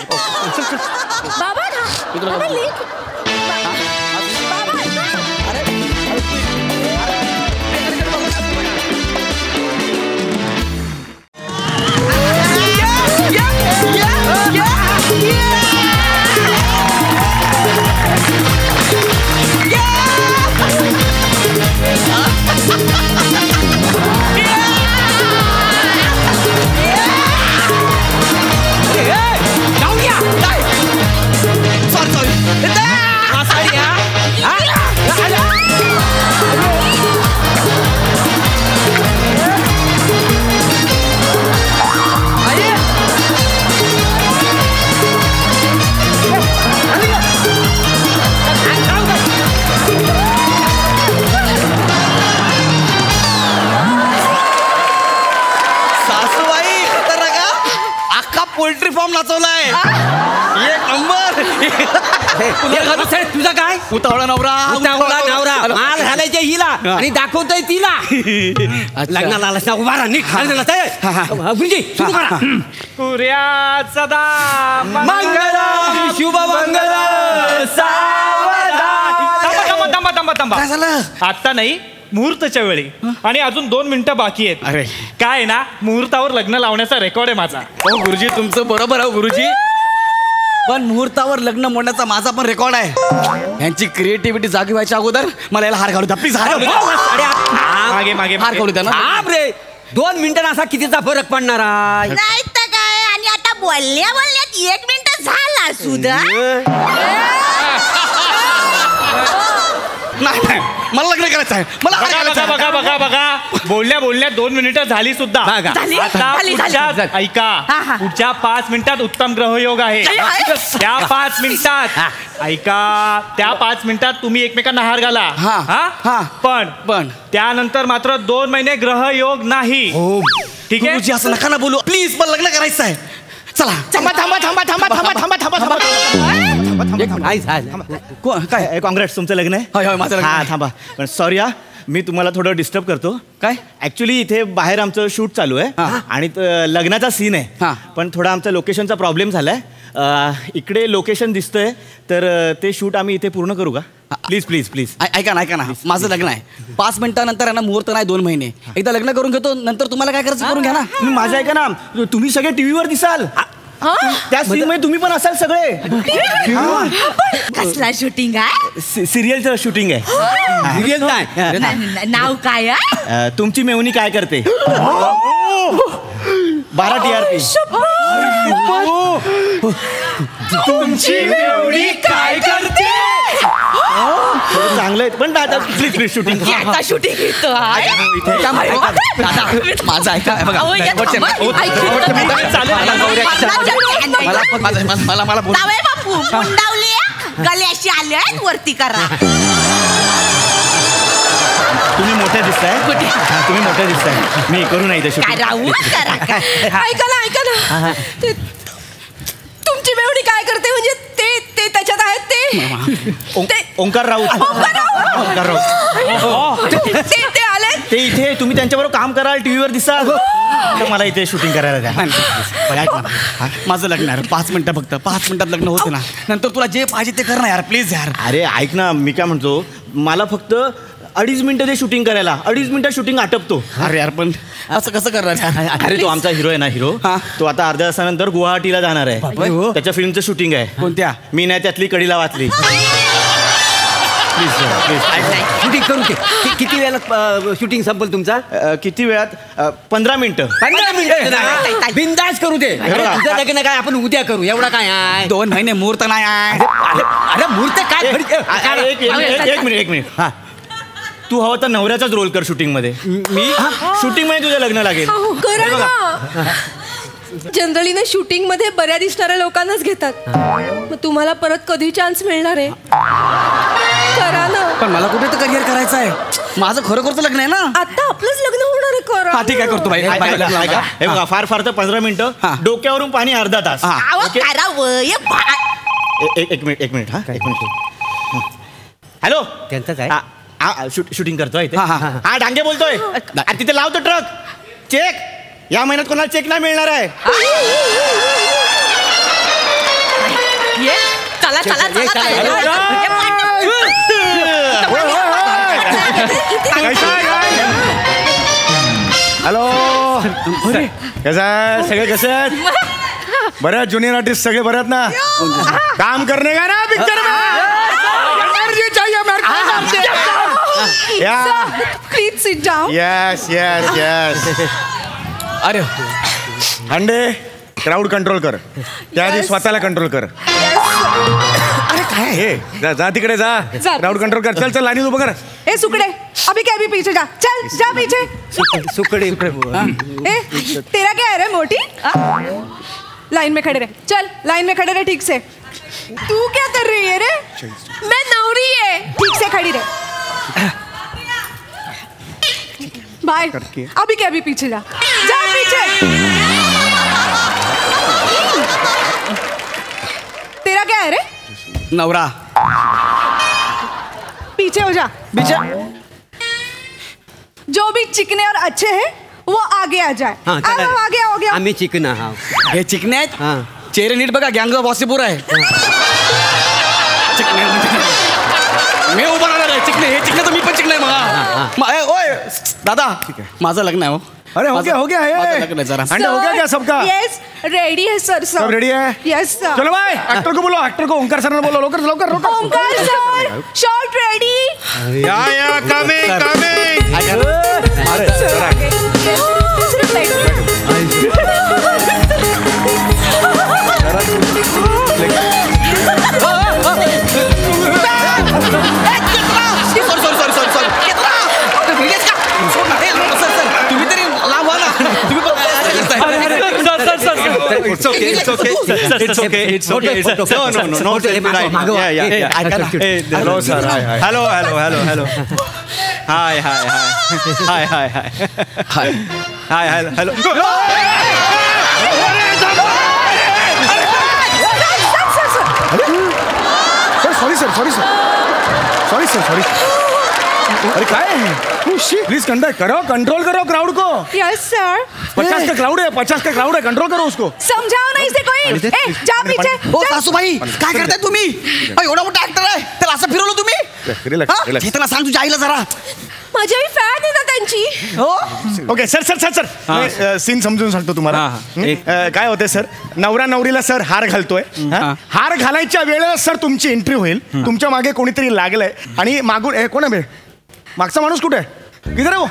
Speaker 4: Poultry form नाचवलाय. एक नंबर.
Speaker 7: तुझा काय
Speaker 4: उतावळा नवरा
Speaker 7: माल घालायचे हिला आणि दाखवतोय तिला. लग्नाला आलास ना, उभा राहा. निघ. गुरुजी सुरू करा.
Speaker 8: सूर्याचा
Speaker 7: मंगल शुभ मंगल
Speaker 8: थांबा. आता नाही, मुहूर्ताच्या वेळी आणि अजून 2 मिनिटं बाकी आहेत.
Speaker 4: अरे
Speaker 8: काय ना, मुहूर्तावर लग्न लावण्याचा रेकॉर्ड आहे माझा.
Speaker 4: हो गुरुजी तुमचं बरोबर आहे गुरुजी. पण मुहूर्तावर लग्न मोडण्याचा माझा पण रेकॉर्ड आहे. यांची क्रिएटिव्हिटी जागी व्हायच्या अगोदर मला याला हार घालू द्या प्लीज. हार
Speaker 8: मागे
Speaker 4: हार घालू द्या ना.
Speaker 7: रे 2 मिनिटांना असा कितीचा फरक पडणार आहे?
Speaker 9: नाही तर काय. आणि आता बोलण्यात 1 मिनिट झाला सुद्धा.
Speaker 4: करायचं आहे मला हार घालायचा आहे.
Speaker 8: बघा बघा बघा बोलल्या बोलल्या 2 मिनिटं झाली सुद्धा.
Speaker 7: बघा.
Speaker 8: आता पुढच्या- ऐका पुढच्या 5 मिनिटात उत्तम ग्रहयोग आहे. त्या 5 मिनिटात ऐका त्या 5 मिनिटात तुम्ही एकमेकांना हार घाला.
Speaker 4: हा.
Speaker 8: पण त्यानंतर मात्र 2 महिने ग्रहयोग नाही. ठीक आहे.
Speaker 4: गुरुजी असं नका ना बोलू प्लीज मला लग्न करायचं आहे. चला
Speaker 2: थांबा थांबा थांबा थांबा थांबा थांबा थांबा थांबा काय काँग्रेस तुमचं लग्न आहे.
Speaker 4: होय, माझं लग्न
Speaker 2: हा
Speaker 4: आहे.
Speaker 2: थांबा पण सॉरी हा मी तुम्हाला थोडं डिस्टर्ब करतो.
Speaker 4: काय
Speaker 2: ऍक्च्युली इथे बाहेर आमचं शूट चालू आहे आणि लग्नाचा सीन आहे. पण थोडा आमचा लोकेशनचा प्रॉब्लेम झालाय. इकडे लोकेशन दिसतंय तर ते शूट आम्ही इथे पूर्ण करू का. प्लीज प्लीज प्लीज
Speaker 4: ऐका ना माझं लग्न आहे 5 मिनिटानंतर आहे ना मुहूर्त नाही 2 महिने एकदा लग्न करून घेतो नंतर तुम्हाला काय करायचं करून घ्या ना.
Speaker 2: माझं ऐका ना तुम्ही सगळे टीव्हीवर दिसाल त्या सीन मध्ये तुम्ही पण असाल सगळे.
Speaker 9: कसला शूटिंग आहे.
Speaker 2: सिरियलचं शूटिंग आहे.
Speaker 7: सिरियल नाही
Speaker 9: नाव काय आहे.
Speaker 2: तुमची मेवणी काय करते. 12 TRP.
Speaker 8: तुमची मेवणी काय करते.
Speaker 2: चांगलं आहे पण दादा प्लीज प्लीज शूटिंग
Speaker 9: शूटिंग येतो.
Speaker 4: माझं ऐका बघा मला
Speaker 9: बापू मुंडावली गल्याशी आले वरती करा.
Speaker 2: तुम्ही मोठ्या दिसताय. तुम्ही मोठ्या दिसताय. मी करू नाही ते
Speaker 9: काय राहू करा.
Speaker 5: ऐका ना तुमची मेवणी काय करते म्हणजे ते त्याच्यात आहेत ते
Speaker 2: ओंकार राऊत.
Speaker 5: ते आले
Speaker 2: ते इथे तुम्ही त्यांच्याबरोबर काम कराल टीव्हीवर दिसाल तर मला इथे शूटिंग करायला द्या.
Speaker 4: माझं लग्न आहे 5 मिनिटं फक्त 5 मिनिटात लग्न होते ना नंतर तुला जे पाहिजे ते कर ना यार प्लीज यार.
Speaker 2: अरे ऐक ना मी काय म्हणतो मला फक्त 2.5 मिनिटं ते शूटिंग करायला 2.5 मिनिटात शूटिंग आटपतो.
Speaker 4: अरे यार पण असं कसं करणार.
Speaker 2: अरे तो आमचा हिरो आहे ना हिरो तो आता अर्ध्या तासानंतर गुवाहाटीला जाणार आहे. त्याच्या फिल्मचं शूटिंग आहे.
Speaker 4: कोणत्या.
Speaker 2: मी नाही त्यातली कडीला वाचली.
Speaker 7: शूटिंग करू किती वेळात शूटिंग संपल तुमचा.
Speaker 2: किती वेळात 15 मिनिटं.
Speaker 7: 15 मिनिटं बिंदास करू दे. तुझं लग्न काय आपण उद्या करू एवढा काय आहे.
Speaker 4: 2 महिने मुहूर्त नाही आहे.
Speaker 7: अरे मुहूर्त काय.
Speaker 2: एक मिनिट हा तू हवं तर नवऱ्याचाच रोल कर शूटिंग मध्ये. मी शूटिंग मध्ये तुझं लग्न लागेल.
Speaker 5: जनरली ना शूटिंग मध्ये बऱ्या दिसणाऱ्या लोकांनाच घेतात. मग तुम्हाला परत कधी चान्स मिळणार आहे. करा ना.
Speaker 4: पण मला कुठे तर करिअर करायचं आहे. माझं खरोखरचं लग्न आहे ना.
Speaker 5: आता आपलंच लग्न होणार आहे. करा.
Speaker 4: ठीक आहे करतो
Speaker 2: ऐका हे बघा फार फार तर 15 मिनिटं डोक्यावरून पाणी अर्धा तास. एक मिनिट हा एक मिनिट. हॅलो
Speaker 7: त्यांचं काय
Speaker 2: शूटिंग करतोय हा डांगे बोलतोय. तिथे लावतो ट्रक चेक या महिन्यात कोणाला चेक नाही मिळणार आहे.
Speaker 9: चला
Speaker 3: हॅलो कसं आहे सगळे कसे आहेत. बऱ्याच ज्युनियर आर्टिस्ट सगळे बऱ्याच ना. काम करणे का ना पिक्चर एनर्जी चाहिए
Speaker 5: please sit down.
Speaker 3: Yes yes yes.
Speaker 4: अरे
Speaker 3: अंडे क्राऊड कंट्रोल कर त्याआधी स्वतःला कंट्रोल कर. अरे काय हे जा तिकडे जा क्राऊड कंट्रोल कर. चल लाईनीत उभं कर.
Speaker 5: ए सुकड़े अभी क्या अभी पीछे जा. चल जा पीछे.
Speaker 7: सुकड़े
Speaker 5: ए तेरा क्या है रे मोटी. लाइन में खड़े रहे. चल लाइन में खड़े रहे ठीक से. तू क्या कर रही है रे. मैं नवरी है. ठीक से खड़ी रहे. बाय. अभी क्या अभी पीछे जा पीछे. तेरा क्या है रे.
Speaker 4: नवरा.
Speaker 5: पीछे हो जा.
Speaker 4: पीछे.
Speaker 5: जो भी चिकने और अच्छे हैं वो आगे आ जाए. आगे हो गया.
Speaker 7: आम्ही चिकना.
Speaker 4: हे चिकने आहेत. चेहरे नीट बघा गँग ऑफ वासेपूर आहे. चिकने मी उभा राहणार आहे. चिकने हे चिकने तर मी पण चिकने आहे. ओय दादा माझं लग्न आहे.
Speaker 3: अरे हो गया है.
Speaker 4: लग्न जरा
Speaker 3: अंडा हो गया क्या सबका.
Speaker 5: यस रेडी है सर.
Speaker 3: सब रेडी है.
Speaker 5: Yes sir.
Speaker 3: चलो भाई एक्टर को बोलो. एक्टर को ओंकार सर ने बोलो. लोकर
Speaker 5: ओंकार सर शॉट रेडी.
Speaker 3: या coming.
Speaker 10: It's okay. It's okay. It's okay. It's okay. No. Yeah.
Speaker 2: Hello, sir.
Speaker 10: Hello. Hi. Hello.
Speaker 3: Sorry अरे काय प्लीज कंट्रोल करो क्राउड को.
Speaker 5: Yes sir.
Speaker 3: 50 का क्राउड है कंट्रोल करो उसको.
Speaker 5: समझाओ ना इसे कोई. जा पीछे.
Speaker 4: हो सासूबाई काय करताय तुम्ही? एवढा मोठा ऍक्टर आहे त्याला असं फिरवलं तुम्ही? त्याला सांग तुझ्या आईला जरा.
Speaker 5: माझी आई फॅन आहे ना त्यांची.
Speaker 4: हो
Speaker 3: ओके सर सीन समजून सांगतो तुम्हाला. काय होते सर, नवरा नवरीला सर हार घालतोय. हार घालायच्या वेळेला सर तुमची एंट्री होईल. तुमच्या मागे कोणीतरी लागलंय आणि मागून कोण आहे मागचा माणूस कुठे आहे? किधर आहे वो?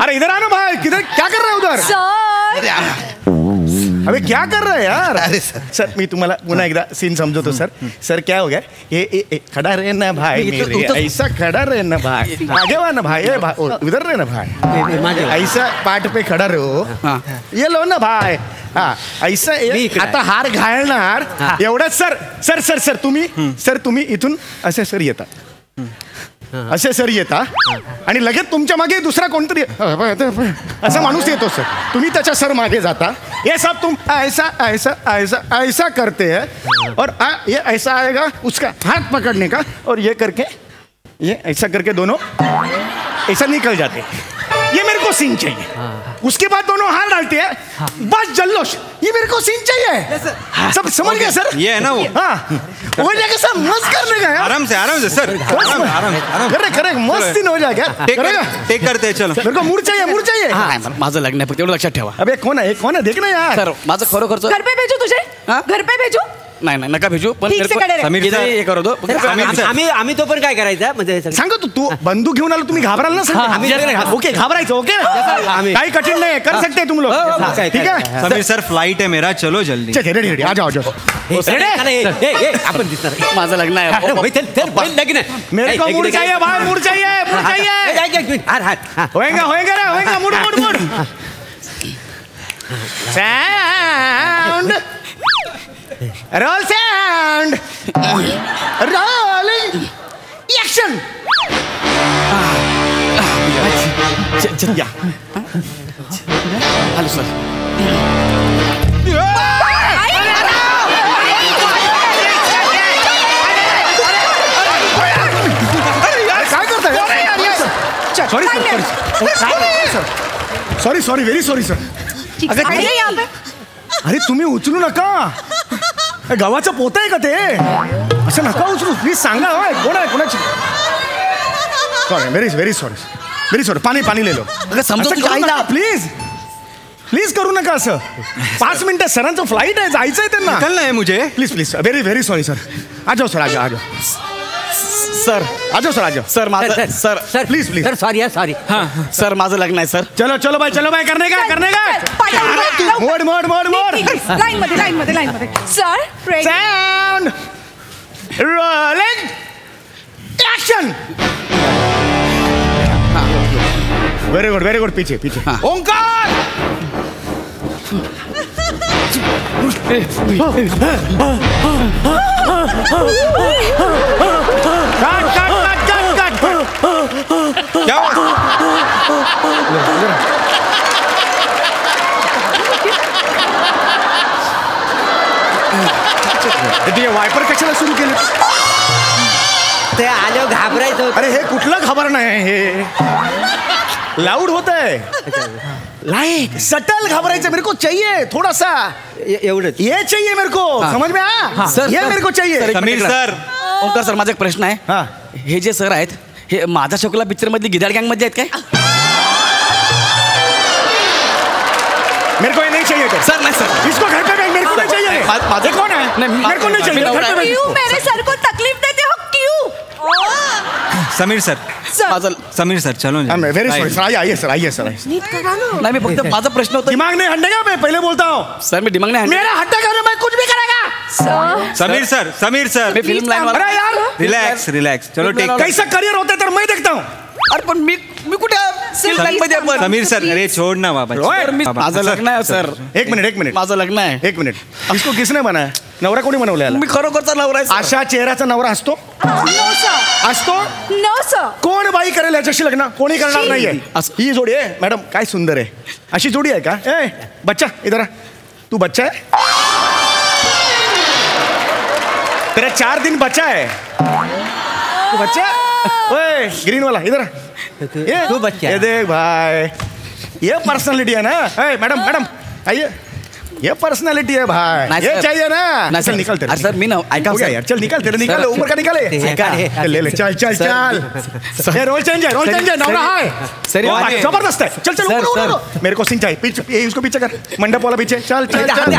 Speaker 3: अरे इधर आ ना भाई. किधर क्या कर रहे हो उधर? अबे क्या कर रहे हैं यार? अरे सर मी तुम्हाला पुन्हा एकदा सीन समजवतो सर क्या हो गया ये खड़ा रहे ना भाई मेरे, ऐसा खड़ा रहे ना भाई, आगे वा ना भाई, उधर रहे ना भाई, ऐसा पाठ पे खड़ा रहो, ये लो ना भाई. हा ऐसा आता हार घालणार एवढंच. सर तुम्ही इथून असे सर येता आणि लगेच तुमच्या मागे दुसरा कोणतरी असा माणूस येतो सर. तुम्ही त्याच्या सर मागे जाता. ये सब तुम ऐसा करते हैं और ये ऐसा आएगा उसका हाथ पकड़ने का और ये करके ये ऐसा करके दोनों ऐसा निकल जाते. ये मेरे को सीन चाहिए. उसके बाद दोनों हाथ डालते हैं. बस जल्लोश. ये मेरे को सीन चाहिए. सब समझ गए सर?
Speaker 10: ये है ना वो.
Speaker 3: हाँ हो जाएगा सर. मस्त करने का
Speaker 10: आराम से सर. आराम.
Speaker 3: करेक्ट मस्त सीन हो जाएगा.
Speaker 10: टेक करते हैं. चलो
Speaker 3: मेरे को मूड चाहिए.
Speaker 4: माझं लग्न आहे फक्त एवढं लक्षात ठेवा.
Speaker 3: अबे कोण आहे देखना यार.
Speaker 4: सर माझं खरोखरचं
Speaker 5: घर पे भेजू तुझे. घर पे भेजू.
Speaker 4: नाही नका भेजू. पण
Speaker 10: समीर सर
Speaker 4: हे करू दो.
Speaker 7: आम्ही तो पण काय करायचं म्हणजे
Speaker 3: सांगा तू बंदूक घेऊन आलो तुम्ही घाबराल ना सर. ओके घाबरायचं. ओके काही कठीण नाही कर सकते तुम लोग. ठीक है
Speaker 10: समीर सर फ्लाइट है मेरा. चलो जल्दी.
Speaker 3: रेडी आ जाओ.
Speaker 7: आपण दिसणार.
Speaker 4: माझं लग्न आहे.
Speaker 7: लग्न
Speaker 3: मेरे को मूड चाहिए भाई. मूड चाहिए. होएगा mood. Sound role sound rolling action.
Speaker 4: Hello sir.
Speaker 3: काय करताय? Sorry very sorry sir. अरे तुम्ही उचलू नका. गावाचं पोत आहे का ते? असं नका उचलू प्लीज. सांगा कोण आहे कोणाची. Sorry very sorry. पाणी ले लो. प्लीज करू नका असं. 5 मिनिटं सरांचं फ्लाईट आहे. जायचंय त्यांना.
Speaker 10: निकलना है मुझे.
Speaker 3: Please very sorry sir. आ जाओ सर. सर आ जाओ सर माझं सर प्लीज
Speaker 7: सर सॉरी.
Speaker 4: हां सर माझं लग्न आहे सर.
Speaker 3: चलो भाई करने का. मोड.
Speaker 5: लाईन मध्ये. Sir
Speaker 3: sound rolling action. Very good. पीछे ओंकार. कट.
Speaker 10: क्या
Speaker 3: वायपर कशाला सुरू केलं?
Speaker 7: ते आलो घाबरायचं.
Speaker 3: अरे हे कुठलं घाबरणं आहे? हे लाऊड होत आहे. लाइक सटल घबरायचं. मेरे को चाहिए थोड़ा सा.
Speaker 7: एवढंच.
Speaker 3: ये चाहिए मेरे को. समझ में आया? ये मेरे को चाहिए.
Speaker 10: समीर सर.
Speaker 4: ओंकार सर माझा एक प्रश्न आहे. हे जे सर आहेत हे माझा शोकला पिक्चर मधली गिदाड गँग मध्ये आहेत काय?
Speaker 3: मेरे को ये नहीं चाहिए
Speaker 4: सर. नाही सर.
Speaker 3: इसको घर पे मेरे को नहीं चाहिए.
Speaker 4: माझे
Speaker 3: कौन है? मेरे को नहीं चाहिए.
Speaker 5: क्यों मेरे सर को तकलीफ देते हो? क्यों?
Speaker 10: समीर सर. समीर सर चलो.
Speaker 3: Very sorry. आइए सर.
Speaker 4: नाही मी फक्त माझा प्रश्न होता.
Speaker 3: दिमाग नहीं हटेगा. मैं पहले बोलता हूँ
Speaker 4: सर. मी दिमाग नाही.
Speaker 3: मेरा हटेगा ना मैं कुछ भी करेगा.
Speaker 10: समीर सर
Speaker 4: मी फिल्म लाइन वाला.
Speaker 3: अरे यार
Speaker 10: रिलैक्स. चलो टेक.
Speaker 3: कैसा करियर होता है तो मैं देखता हूँ.
Speaker 4: अरे पण मी कुठे मध्ये आपण
Speaker 10: समीर सर अरे छोड़ ना बाबा
Speaker 4: माझं लग्न आहे सर.
Speaker 2: एक मिनिट
Speaker 4: माझं लग्न आहे.
Speaker 2: एक मिनिट इसको किसने बनाया नवरा कोणी बनवला
Speaker 4: मी खरोखरचा नवरा आहे.
Speaker 2: अशा चेहऱ्याचा नवरा असतो असतो
Speaker 5: नो सर.
Speaker 2: कोण बाई करेल याच्याशी लग्न कोणी करणार नाहीये ही जोडी आहे मॅडम काय सुंदर आहे अशी जोडी आहे का ए बच्चा इधर तू बच्चा है तेरा 4 दिन बच्चा है तू बच्चा ओए ग्रीन वाला इधर ये
Speaker 7: तू बच्चा
Speaker 2: ये देख भाई ये पर्सनालिटी है ना ए मैडम मैडम आइए ये पर्सनालिटी है भाई ये चाहिए ना चल निकल तेरे
Speaker 4: सर मी ना ऐका
Speaker 2: यार चल निकल तेरे निकल ऊपर का निकाले ले ले चल चल चल ये रोल चेंज है नवरा है
Speaker 4: सर
Speaker 2: जबरदस्त है चल चल ऊपर मेरे को सिंह चाहिए पीछे इसको पीछे कर मंडप वाला पीछे चल चल चल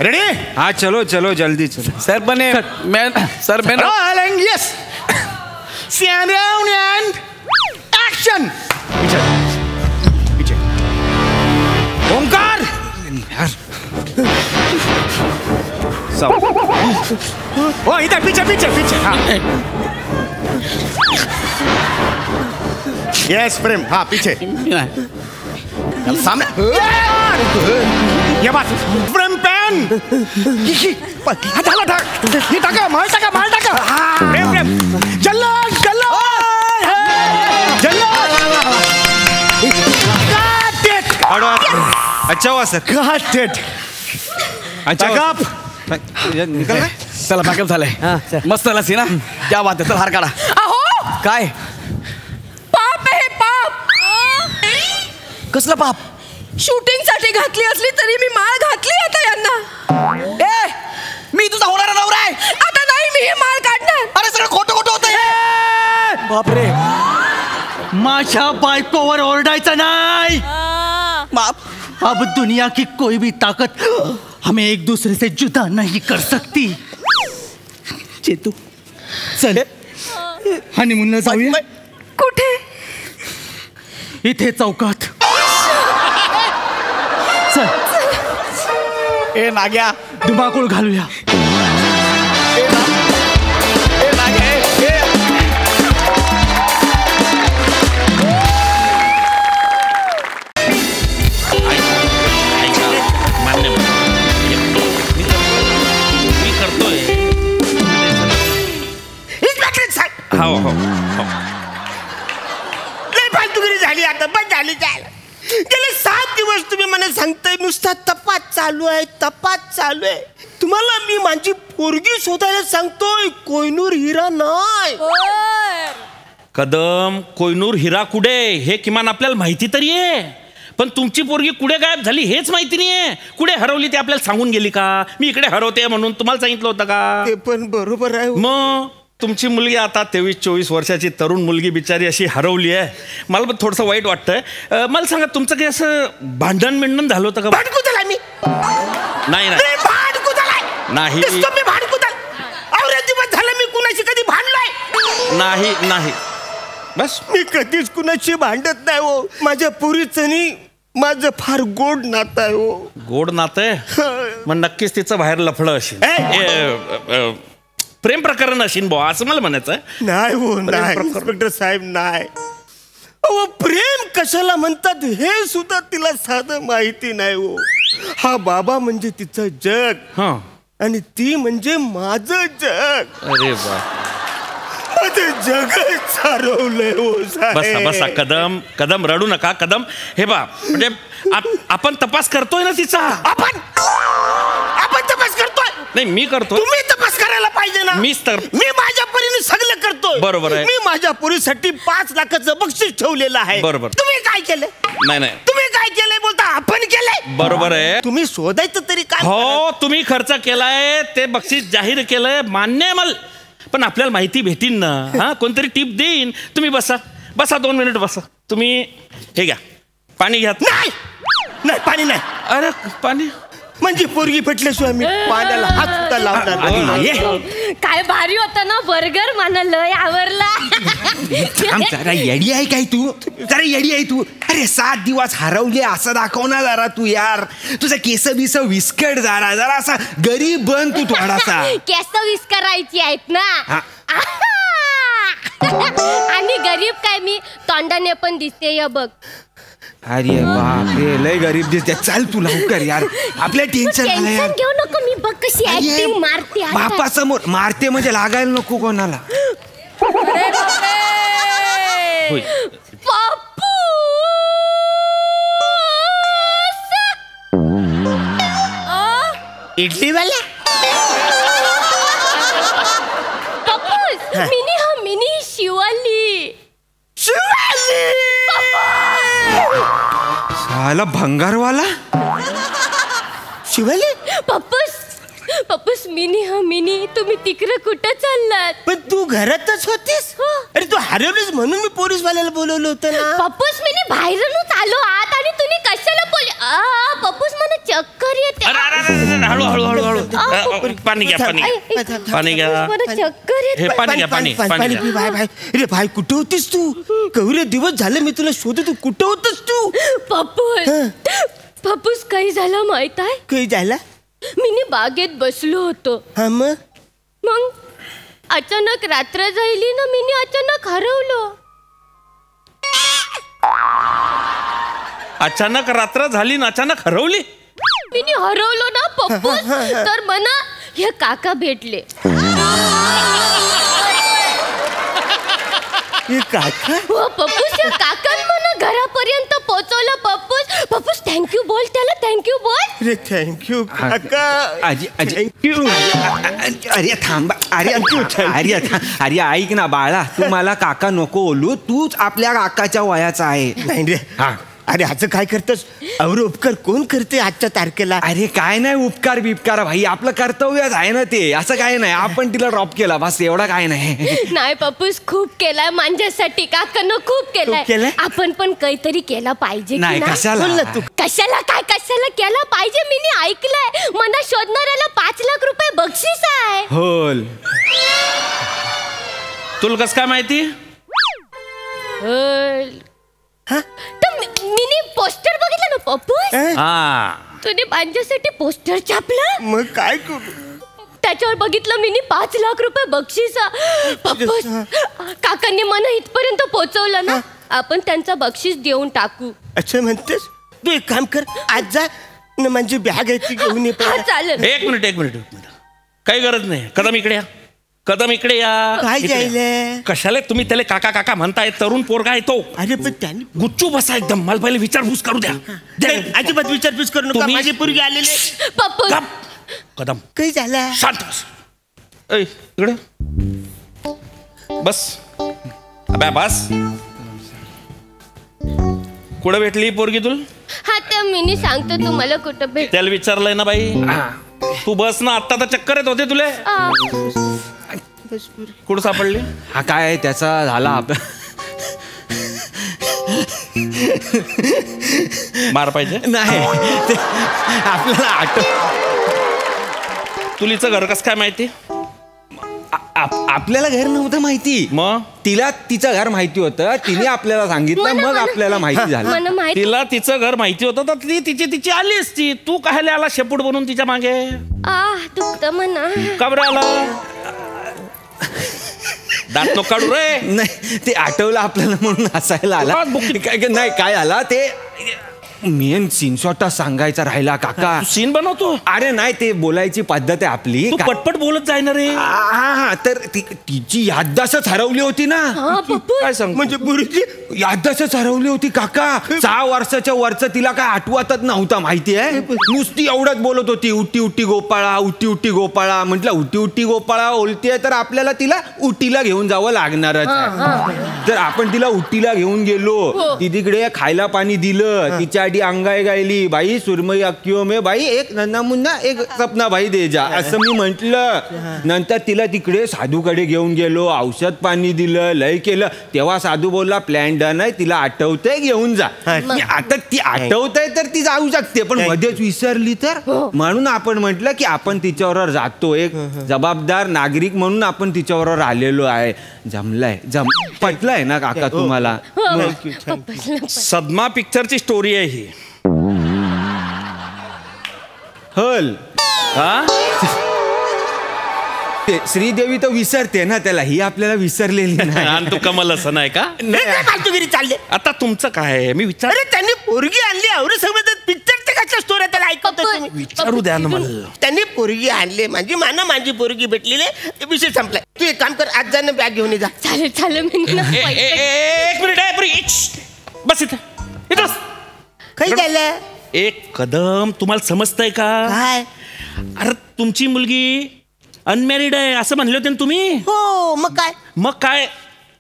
Speaker 2: रेडी
Speaker 10: हाँ चलो चलो जल्दी चलो
Speaker 4: सर बने मैं सर मैं
Speaker 2: rolling yes stand down and action पीछे पीछे ओंकार ओ इधर पीछे पीछे पीछे हाँ यस प्रेम हाँ पीछे सामने ये बात प्रेम पेन ये टाका माल टाका प्रेम प्रेम जल्लो जल्लो
Speaker 10: अच्छा हुआ सर
Speaker 2: Got it.
Speaker 10: अच्छा
Speaker 2: Backup.
Speaker 10: निकल रहा है?
Speaker 4: चला बॅकअप झालंय मस्त लसी ना क्या बात आहे चल हार काढा.
Speaker 5: अहो
Speaker 4: काय
Speaker 5: पाप आहे पाप.
Speaker 4: कसलं पाप
Speaker 5: शूटिंग साठी घातली असली तरी मी माळ घातली आता यांना.
Speaker 4: ए मी तुझा होणारा नवरा आहे.
Speaker 5: आता नाही मी हे माळ काढणार.
Speaker 4: अरे सगळं खोटं खोटं होतंय. बापरे
Speaker 1: माझ्या बायकोवर ओरडायचं नाही.
Speaker 4: बाप
Speaker 1: अब दुनिया की कोई भी ताकत हमें एक दूसरे से जुदा नहीं कर सकती. चेतू चल हनीमूनला जाऊया.
Speaker 5: कुठे?
Speaker 1: इथे चौकात. चल
Speaker 4: ए नाग्या
Speaker 1: धुमाकूळ घालूया.
Speaker 4: ए नाग्या ए
Speaker 11: हो हो लय फालतूगिरी झाली आता बस झाली काय गेले 7 दिवस तुम्ही मला सांगताय नुसता तपास चालू आहे तुम्हाला मी माझी पोरगी शोधायला सांगतोय कोयनूर हिरा नाही.
Speaker 12: कदम कोयनूर हिरा कुठे हे किमान आपल्याला माहिती तरी आहे पण तुमची पोरगी कुठे गायब झाली हेच माहिती नाहीये. कुठे हरवली ते आपल्याला सांगून गेली का मी इकडे हरवते म्हणून तुम्हाला सांगितलं होतं का?
Speaker 11: ते पण बरोबर आहे.
Speaker 12: मग तुमची मुलगी आता 23-24 वर्षाची तरुण मुलगी बिचारी अशी हरवली आहे. मला पण थोडंसं वाईट वाटतंय. मला सांगा तुमचं काही असं भांडण झालं होतं का?
Speaker 11: भांडकुदल मी
Speaker 12: नाही नाही
Speaker 11: भांडकुदल
Speaker 12: नाही
Speaker 11: मी भांडकुदल दिवस झालं मी कुणाशी कधी भांडलोय
Speaker 12: नाही नाही
Speaker 11: बस मी कधीच कुणाशी भांडत नाही हो. माझ्या पुरीचं नी माझं फार गोड नातं आहे हो.
Speaker 12: गोड नातं आहे मग नक्कीच तिचं बाहेर लफडं असेल प्रेम प्रकरण असेल बुवा असं मला म्हणायचं.
Speaker 11: नाही हो नाही इन्स्पेक्टर साहेब नाही. अहो प्रेम कशाला म्हणतात हे सुद्धा तिला साधं माहिती नाही हो. हा बाबा म्हणजे तिचं जग आणि ती म्हणजे माझं जग.
Speaker 12: अरे वा
Speaker 11: माझं जगच चालवलंय हो
Speaker 12: बसा बसा कदम कदम रडू नका कदम. हे बा म्हणजे आपण तपास करतोय ना तिचा.
Speaker 11: आपण तपास करतोय.
Speaker 12: नाही मी करतो.
Speaker 11: तुम्ही तपास करायला पाहिजे ना.
Speaker 12: मीच तर
Speaker 11: मी माझ्या परीने सगळं करतोय.
Speaker 12: बरोबर आहे.
Speaker 11: मी माझ्या पोरीसाठी 5 लाखाचं बक्षीस ठेवलेलं आहे.
Speaker 12: बरोबर.
Speaker 11: तुम्ही काय केलंय?
Speaker 12: नाही
Speaker 11: तुम्ही काय केलंय बोलता आपण केलंय.
Speaker 12: बरोबर आहे.
Speaker 11: तुम्ही शोधायचं तरी काय?
Speaker 12: हो तुम्ही खर्च केलाय ते बक्षीस जाहीर केलंय मान्य आहे मला पण आपल्याला माहिती भेटीन ना. हा कोणतरी टिप देईन. तुम्ही बसा 2 मिनिट बसा. तुम्ही हे घ्या पाणी घ्या.
Speaker 11: नाही पाणी नाही.
Speaker 12: अरे पाणी
Speaker 11: म्हणजे पोरगी पेटल्याशिवाय मी पाण्याला हात सुद्धा लावणार नाही.
Speaker 13: काय भारी होता ना बर्गर मला लय आवडला.
Speaker 10: जरा येडी आहे काय तू जरा येडी आहे तू. अरे 7 दिवस हरवले असं दाखव ना जरा तू यार. तुझं केस बिस विस्कट जरा असा गरीब बन तू थोडासा.
Speaker 13: केस विस्करायची आहेत ना. आणि गरीब काय मी तोंडाने पण दिसते या बघ.
Speaker 10: अरे बापरे लय गरीब दिसते. चल तू लवकर यार आपल्या टेन्शन आलं यार.
Speaker 13: घेऊ नको मी बघ कशी ऍक्टिंग मारते आता.
Speaker 10: बापा समोर मारते म्हणजे लागायला नको कोणाला.
Speaker 11: इडली वाला
Speaker 13: पप्पूस मिनी हा मिनी शिवाली.
Speaker 10: साला भंगारवाला
Speaker 11: शिवाली.
Speaker 13: पप्पूस मिनी हा मिनी तुम्ही तिकडे कुठं चाललात?
Speaker 11: पण तू घरातच होतीस. अरे तू हरवलीस म्हणून मी पोलीस वाल्याला बोलवलं होतं ना.
Speaker 13: पप्पूस मिनी बाहेरूनच आलो आत आणि तुम्ही कशाला पप्पूस मला चक्कर येते.
Speaker 12: हळू हळू हळू हळू पाणी घ्या पाणी घ्या.
Speaker 13: मला चक्कर येते.
Speaker 12: हे पाणी घ्या पाणी पाणी
Speaker 11: पी भाई भाई. अरे भाई कुठे होतीस तू? केवढे दिवस झाले मी तुला शोधत. तू कुठे होतस तू?
Speaker 13: पप्पूस काही झालं माहित आहे?
Speaker 11: काही झाला?
Speaker 13: मी बागेत बसलो होतो.
Speaker 11: हा
Speaker 13: मग अचानक रात्र झाली ना मी अचानक हरवलो.
Speaker 12: अचानक रात्र झाली ना अचानक हरवली.
Speaker 13: मी हरवलो ना पप्पूस. तर मला हे काका भेटले.
Speaker 11: काका?
Speaker 13: हो पप्पूस या काकान मला घरापर्यंत पोहोचवलं. पप्पूस थँक्यू बोल त्याला. थँक्यू बोल.
Speaker 11: अरे थँक्यू काका.
Speaker 10: थँक्यू. अरे थांबा. अरे ऐक ना बाळा तू मला काका नको बोलू. तूच आपल्या काकाच्या वयाचा आहे.
Speaker 11: नाही रे. अरे असं काय करतस? अवर उपकार कोण करते आजच्या तारखेला?
Speaker 10: अरे काय नाही उपकार बिपकार भाई आपलं कर्तव्यच आहे ना ते. असं काय नाही आपण तिला ड्रॉप केला बस एवढा काय नाही.
Speaker 13: नाही पप्पूस खूप केलाय माझ्यासाठी. काकानं खूप केलाय. आपण पण काहीतरी केला पाहिजे.
Speaker 10: नाही कशाला
Speaker 11: तू
Speaker 13: कशाला केला पाहिजे? मी ऐकलंय मला शोधणाऱ्याला 5 लाख रुपये बक्षीस आहे.
Speaker 10: होल
Speaker 12: तुला कस काय माहिती?
Speaker 13: मी पोस्टर बघितलं ना पप्पूस. तुम्ही माझ्यासाठी पोस्टर छापलं.
Speaker 11: मग काय करू?
Speaker 13: त्याच्यावर बघितलं मी 5 लाख रुपये बक्षीस. पप्पूस काकांनी मला इथपर्यंत पोहोचवलं ना. आपण त्यांचा बक्षीस देऊन टाकू.
Speaker 11: अच्छा म्हणतेस? तू एक काम कर आज जा ना माझी बॅग आहे ती घेऊन ये.
Speaker 13: चालेल.
Speaker 12: एक मिनिट काही गरज नाही. कदम इकडे या.
Speaker 11: काय जायले?
Speaker 12: कशाला तुम्ही त्याला काका काका म्हणताय? तरुण पोरगा आहे तो.
Speaker 11: अरे पण त्याने
Speaker 12: गुच्चू बसा एकदम. मला पहिले विचारपूस करू द्या.
Speaker 11: अजिबात विचारपूस करू नका. माझी पोरगी आलेले.
Speaker 13: पप्पूस
Speaker 12: कदम
Speaker 11: काही झालं?
Speaker 12: शांत बस. इकडे बस. अबे बस. कुठं भेटली पोरगी तुला?
Speaker 13: हा तर मी सांगतो तुम्हाला कुठं भेट.
Speaker 12: त्याला विचारलंय ना बाई. तू बस ना. आत्ता तर चक्कर येत होते तुले. कुठं सापडली?
Speaker 10: हा काय त्याचा झाला
Speaker 12: मार पाहिजे
Speaker 10: नाही ते आपल्याला
Speaker 12: तुलीचं घर कसं काय माहिती?
Speaker 10: आपल्याला घर नव्हतं माहिती.
Speaker 12: मग
Speaker 10: तिला तिचं घर माहिती होतं. तिने आपल्याला सांगितलं मग आपल्याला माहिती झालं.
Speaker 12: तिला तिचं घर माहिती होतं तर ती तिची आली असती. तू कायला आला शेपूट बनून तिच्या मागे?
Speaker 13: दुखतं म्हणा.
Speaker 12: का बरं आला? दात नको काढू रे.
Speaker 10: नाही ते आठवलं आपल्याला म्हणून हसायला आला. नाही काय आला ते मेन सीन शॉट सांगायचा राहिला काका.
Speaker 12: सीन बनवतो?
Speaker 10: अरे नाही ते बोलायची पद्धत आहे आपली.
Speaker 12: तू पटपट बोलत जाय ना रे.
Speaker 10: हा तर तिची याददास्तच हरवली होती ना.
Speaker 12: काय सांग
Speaker 11: म्हणजे गुरुजी
Speaker 10: याददास्तच हरवली होती काका. 6 वर्षाच्या वरचं तिला काय आठवतच नव्हता माहिती आहे. नुसती एवढंच बोलत होती उटी उटी गोपाळा उटी उटी गोपाळा. म्हटलं उटी उटी गोपाळा बोलतीये तर आपल्याला तिला उटीला घेऊन जावं लागणारच. तर आपण तिला उटीला घेऊन गेलो. ती तिकडे खायला पाणी दिलं. तिच्या अंगाई गायली बाई सुरमई अक्कियो में बाई एक नन्ना मुन्ना एक सपना भाई दे जा असं मी म्हटलं. नंतर तिला तिकडे साधूकडे घेऊन गेलो. औषध पाणी दिलं. लय केलं. तेव्हा साधू बोलला प्लॅन डन आहे. तिला आठवतंय घेऊन जा. आता ती आठवतंय तर ती जाऊ शकते पण मध्येच विसरली तर. म्हणून आपण म्हटलं की आपण तिच्याबरोबर जातो. एक जबाबदार नागरिक म्हणून आपण तिच्याबरोबर आलेलो आहे. जमलंय पटलंय ना काका तुम्हाला?
Speaker 12: सदमा पिक्चरची स्टोरी आहे ही.
Speaker 10: हल श्रीदेवी तर विसरते ना त्याला, ही आपल्याला विसरलेली नाही.
Speaker 12: आणि तू कमल असं नाही का?
Speaker 11: फालतूगिरी चालले.
Speaker 12: आता तुमचं काय आहे? मी विचार.
Speaker 11: अरे त्यांनी पोरगी आणली अवरे सगळं पिक्चरच्या कशा स्टोऱ्या त्याला ऐकवतो तुम्ही.
Speaker 12: विचारू द्या ना मला.
Speaker 11: त्यांनी पोरगी आणली माझी पोरगी भेटलेली, विषय संपलाय. तू एक काम कर, आज जाणं बॅग घेऊन जा.
Speaker 13: चालेल चालेल.
Speaker 12: एक मिनिट बस इथं.
Speaker 11: काही झालं?
Speaker 12: एक कदम, तुम्हाला समजतंय का?
Speaker 11: काय?
Speaker 12: अरे तुमची मुलगी अनमॅरिड आहे असं म्हणले होते ना तुम्ही.
Speaker 11: हो मग काय?
Speaker 12: मग काय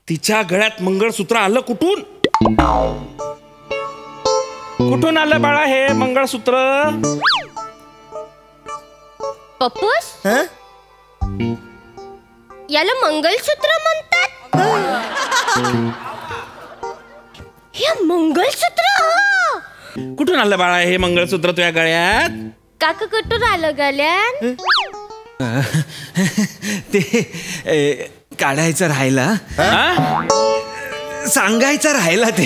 Speaker 12: तिच्या गळ्यात मंगळसूत्र आलं कुठून? कुठून आलं बाळा हे मंगळसूत्र?
Speaker 13: पप्पूस, याला मंगळसूत्र म्हणतात? हे मंगळसूत्र
Speaker 12: कुठून आलं बाळा हे मंगळसूत्र तुझ्या गळ्यात?
Speaker 13: काका कुठून आलं गळ्यात?
Speaker 10: ते काढायचं राहिला, सांगायचं राहिला ते.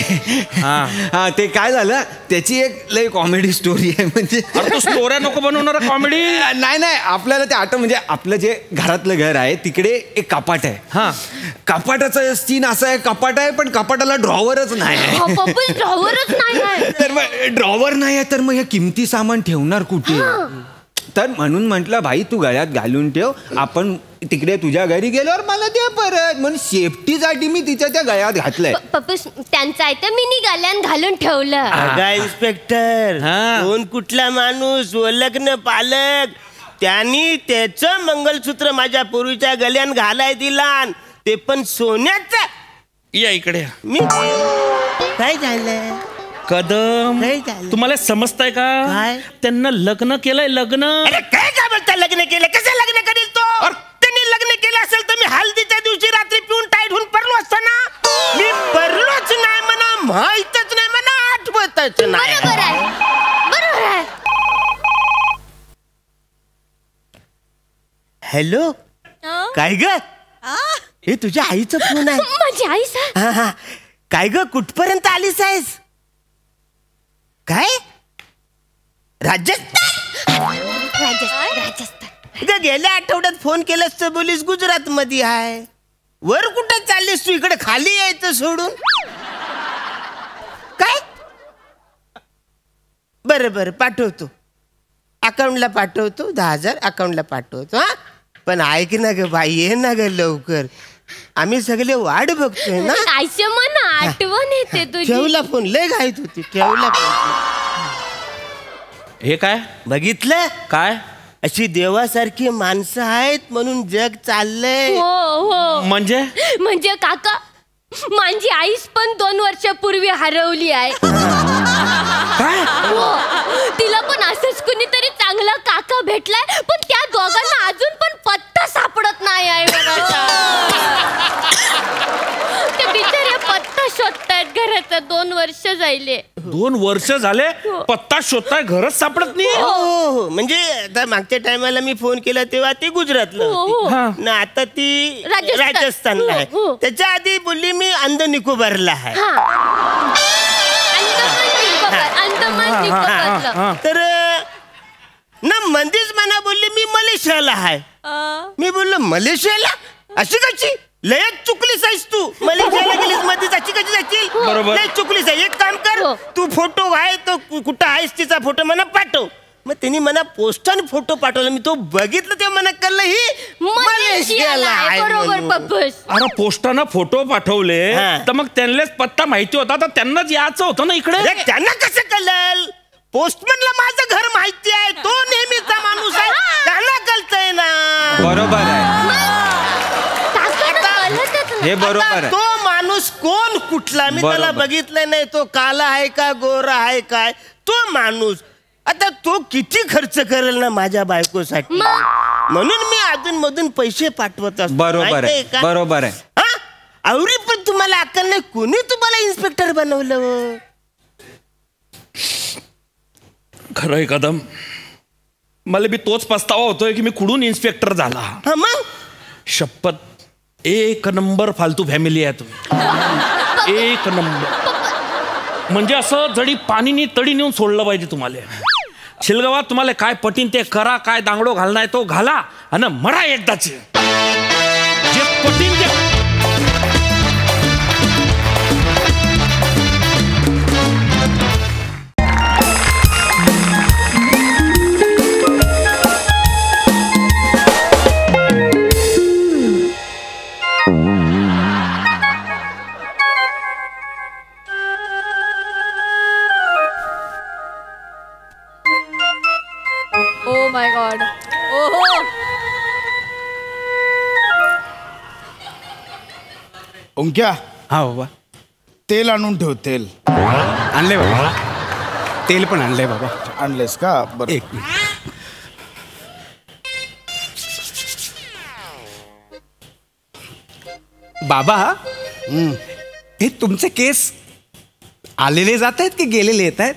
Speaker 10: हा ते काय झालं, त्याची एक लय कॉमेडी स्टोरी आहे. म्हणजे
Speaker 12: तू स्टोऱ्या नको बनवणार कॉमेडी.
Speaker 10: नाही आपल्याला ते आठवण, म्हणजे आपलं जे घरातलं घर आहे तिकडे एक कपाट आहे. हा कपाटाचा सीन असा आहे, कपाट आहे पण कपाटाला ड्रॉवरच नाही.
Speaker 13: ड्रॉवरच नाही.
Speaker 10: तर मग ड्रॉवर नाही आहे तर मग हे किमती सामान ठेवणार कुठे? तर म्हणून म्हटलं भाई तू गळ्यात घालून ठेव, आपण तिकडे तुझ्या घरी गेल्यावर मला दे परत. म्हणून सेफ्टीसाठी मी तिच्या त्या गळ्यात घातलंय.
Speaker 13: पप्पूस त्यांचं आहे तर मी गळ्यात घालून ठेवलं.
Speaker 11: काय इन्स्पेक्टर, कोण कुठला माणूस लग्न पालक त्यांनी त्याचं मंगळसूत्र माझ्या पूर्वीच्या गळ्यात घालाय दिला, ते पण सोन्याचं.
Speaker 12: या इकडे.
Speaker 11: मी काय झालं
Speaker 12: कदम, तुम्हाला समजताय का? त्यांना लग्न केलंय. लग्न?
Speaker 11: अरे काय काय बोलता लग्न केलं? कसं लग्न करेल तो? त्यांनी लग्न केलं असेल तर मी हल्दीच्या दिवशी रात्री पिऊन टाईट होऊन पडलो असतो ना. मी पडलोच नाही म्हणा, माहीतच नाही म्हणा, आठवतच नाही.
Speaker 13: बरोबर आहे.
Speaker 11: हॅलो, काय ग? हे तुझ्या आईचा फोन आहे.
Speaker 13: माझी आई सर.
Speaker 11: काय ग, कुठपर्यंत आलीस आहेस? काय? राजस्थान? गेल्या आठवड्यात फोन केलास तर बोलीस गुजरात मध्ये आहे. वर कुठं चाललीस तू? इकडे खाली यायचं सोडून. काय? बरं पाठवतो, अकाउंटला पाठवतो. 10,000 अकाउंटला पाठवतो. हा पण ऐक ना ग बाई, ये ना ग लवकर, आम्ही सगळे वाट बघतोय ना.
Speaker 13: आठवण येते तुझी.
Speaker 11: ठेवला फोन, लय घाईत होती, ठेवला फोन.
Speaker 12: हे काय
Speaker 11: बघितलं?
Speaker 12: काय
Speaker 11: अशी देवासारखी माणसं आहेत म्हणून जग चाललंय.
Speaker 13: हो.
Speaker 12: म्हणजे
Speaker 13: काका, माझी आईच पण 2 वर्षापूर्वी हरवली आहे. तिला पण असंच कुणीतरी चांगला काका भेटलाय, पण त्या दोघांना अजून पण पत्ता सापडत नाही आहे. ते बिचारे पत्ता शोधतायत घराचा. 2 वर्ष झाले.
Speaker 12: 2 वर्ष झाले पत्ता शोधताय, घरच सापडत नाही.
Speaker 11: हो, म्हणजे आता मागच्या टायमाला मी फोन केला तेव्हा ती गुजरातला होती ना, आता ती राजस्थानला आहे. त्याच्या आधी बोलली मी अंद निकोबारला आहे. तर ना मंदीच म्हणा बोलली मी मलेशियाला आहे. मी बोललो मलेशियाला? अशी कशी? लयच चुकलीस आहेस तू. मलेशियाला गेलीस मध्येच अशी कशी जाशील?
Speaker 12: बरोबर.
Speaker 11: लय चुकलीस आहे. एक काम कर, तू फोटो आहे तो कुठं आहेस तिचा फोटो मला पाठव. मग त्यांनी मला पोस्टाने फोटो पाठवला. मी तो बघितलं तेव्हा मला कळलं ही मलेशियाला आहे.
Speaker 13: बरोबर पप्पूस.
Speaker 12: अरे पोस्टानं फोटो पाठवले तर मग त्यांनाच पत्ता माहिती होता, तर त्यांनाच यायचं होतं ना इकडे.
Speaker 11: त्यांना कसं कळलं? पोस्टमनला माझं घर माहिती आहे, तो नेहमीचा माणूस आहे, त्यांना कळतंय ना.
Speaker 10: बरोबर आहे, हे बरोबर आहे.
Speaker 11: तो माणूस कोण कुठला मी त्याला बघितलं नाही, तो काला आहे का गोरा आहे काय तो माणूस. आता तो किती खर्च करेल ना माझ्या बायकोसाठी, म्हणून मी अधून मधून पैसे पाठवत असतो.
Speaker 10: बरोबर आहे, बरोबर आहे.
Speaker 11: आवरी पण तुम्हाला अक्कल नाही, कोणी तुम्हाला इन्स्पेक्टर बनवलं?
Speaker 12: खरं आहे कदम, मला बी तोच पस्तावा होतोय की मी कुठून इन्स्पेक्टर झाला.
Speaker 11: मग
Speaker 12: शपथ, 1 नंबर फालतू फॅमिली आहे तुम्ही. 1 नंबर. म्हणजे असं जडी पाणीनी तडी नेऊन सोडलं पाहिजे तुम्हाला. शिलगावात तुम्हाला काय पटीन ते करा, काय दांगडो घालणार तो घाला आणि मरा एकदाचे.
Speaker 14: ओंक्या.
Speaker 4: हा बाबा.
Speaker 14: तेल आणून ठेव. तेल
Speaker 4: आणलंय बाबा. तेल पण आणलंय बाबा.
Speaker 14: आणलेस का? बरं.
Speaker 4: एक मिनिट. बाबा हे तुमचे केस आलेले जात आहेत की गेलेले येत आहेत?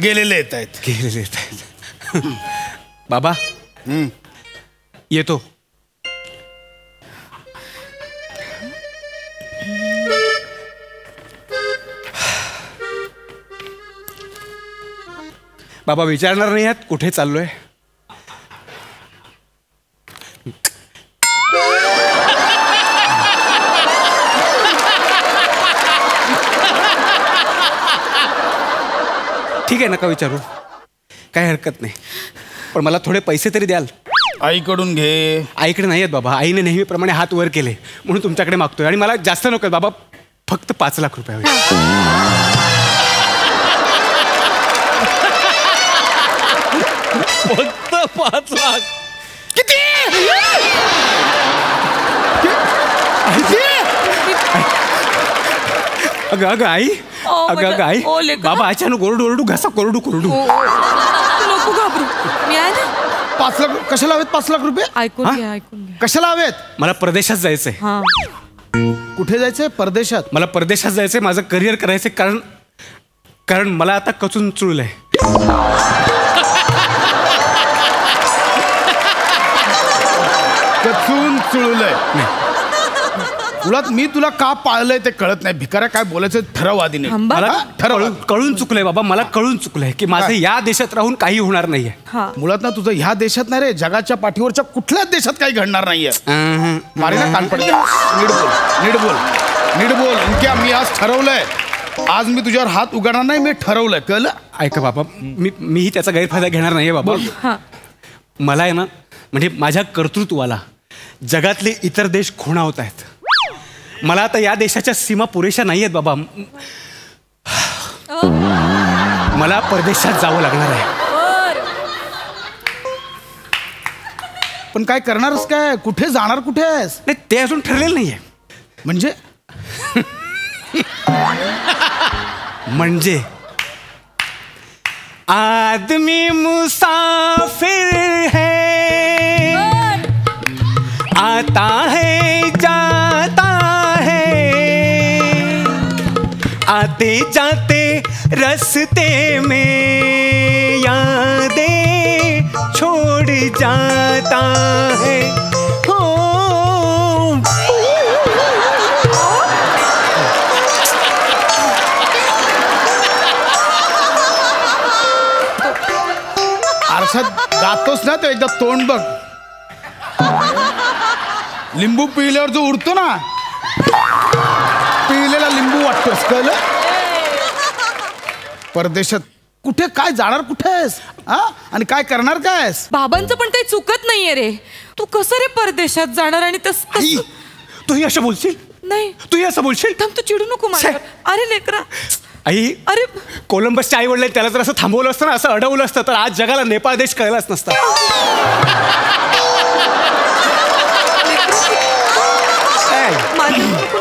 Speaker 14: गेलेले येत आहेत.
Speaker 4: गेलेले येत आहेत. बाबा येतो. बाबा विचारणार नाही आहात कुठे चाललोय? ठीक आहे नका विचारू, काही हरकत नाही. पण मला थोडे पैसे तरी द्याल?
Speaker 14: आईकडून घे.
Speaker 4: आईकडे नाही आहेत बाबा. आईने नेहमीप्रमाणे हात वर केले म्हणून तुमच्याकडे मागतोय. आणि मला जास्त नको बाबा, फक्त 5 लाख रुपये हवे.
Speaker 12: फक्त 5 लाख.
Speaker 14: किती?
Speaker 4: अगं अगं आई, अगं आई, बाबा अचानक ओरडू घसा कोरडू
Speaker 5: नको घाबरू, मी आहे ना.
Speaker 14: 5 लाख कशाला हवेत? 5 लाख रुपये
Speaker 5: ऐकून घ्या.
Speaker 14: कशाला हवेत?
Speaker 4: मला परदेशात जायचंय.
Speaker 14: कुठे जायचंय? परदेशात.
Speaker 4: मला परदेशात जायचंय, माझं करिअर करायचंय. कारण मला आता कचून चुळलंय.
Speaker 14: कचून चुळलंय? मुळात मी तुला का पाळलंय ते कळत नाही. भिकाऱ्या काय बोलायचं ठरव आधी.
Speaker 4: मला कळून चुकलंय बाबा. मला कळून चुकलंय की माझं या देशात राहून काही होणार नाहीये.
Speaker 14: मुळात ना तुझं ह्या देशात नाही रे, जगाच्या पाठीवरच्या कुठल्याच देशात काही घडणार नाहीये. मारीला कान पडते. नीट बोल. इतक्या मी आज ठरवलंय, आज मी तुझ्यावर हात उघडणार नाही. मी ठरवलंय, कळलं?
Speaker 4: ऐका बाबा, मीही त्याचा गैरफायदा घेणार नाहीये बाबा. मला आहे ना, म्हणजे माझ्या कर्तृत्वाला जगातले इतर देश खुणावत आहेत. मला आता या देशाच्या सीमा पुरेशा नाही आहेत बाबा. मला परदेशात जावं लागणार आहे.
Speaker 14: पण काय करणारच काय? कुठे जाणार? कुठे आहेस?
Speaker 4: ते अजून ठरलेलं नाहीये.
Speaker 14: म्हणजे
Speaker 4: म्हणजे आदमी मुसाफिर है, आता है जाता है, आते जाते रस्ते में यादें छोड़ जाता है.
Speaker 14: आरशात गातोस ना, तो एकदा तोंड बघ. लिंबू पिळल्यावर जो उडतो ना, पिळलेला लिंबू वाटतोस, कळलं? परदेशात कुठे काय जाणार? कुठे आहेस? आणि काय करणार? काय आहेस?
Speaker 5: बाबांचं पण काही चुकत नाहीये रे. तू कसं रे परदेशात जाणार? आणि
Speaker 4: तूही असं बोलशील?
Speaker 5: नाही,
Speaker 4: तूही असं बोलशील?
Speaker 5: थांब, तू चिडू नको माझ्यावर. अरे लेकरा,
Speaker 4: आई,
Speaker 5: अरे
Speaker 4: कोलंबसच्या आई वडील त्याला जर असं थांबवलं असतं ना, असं अडवलं असतं, तर आज जगाला नेपाळ देश कळलाच नसता.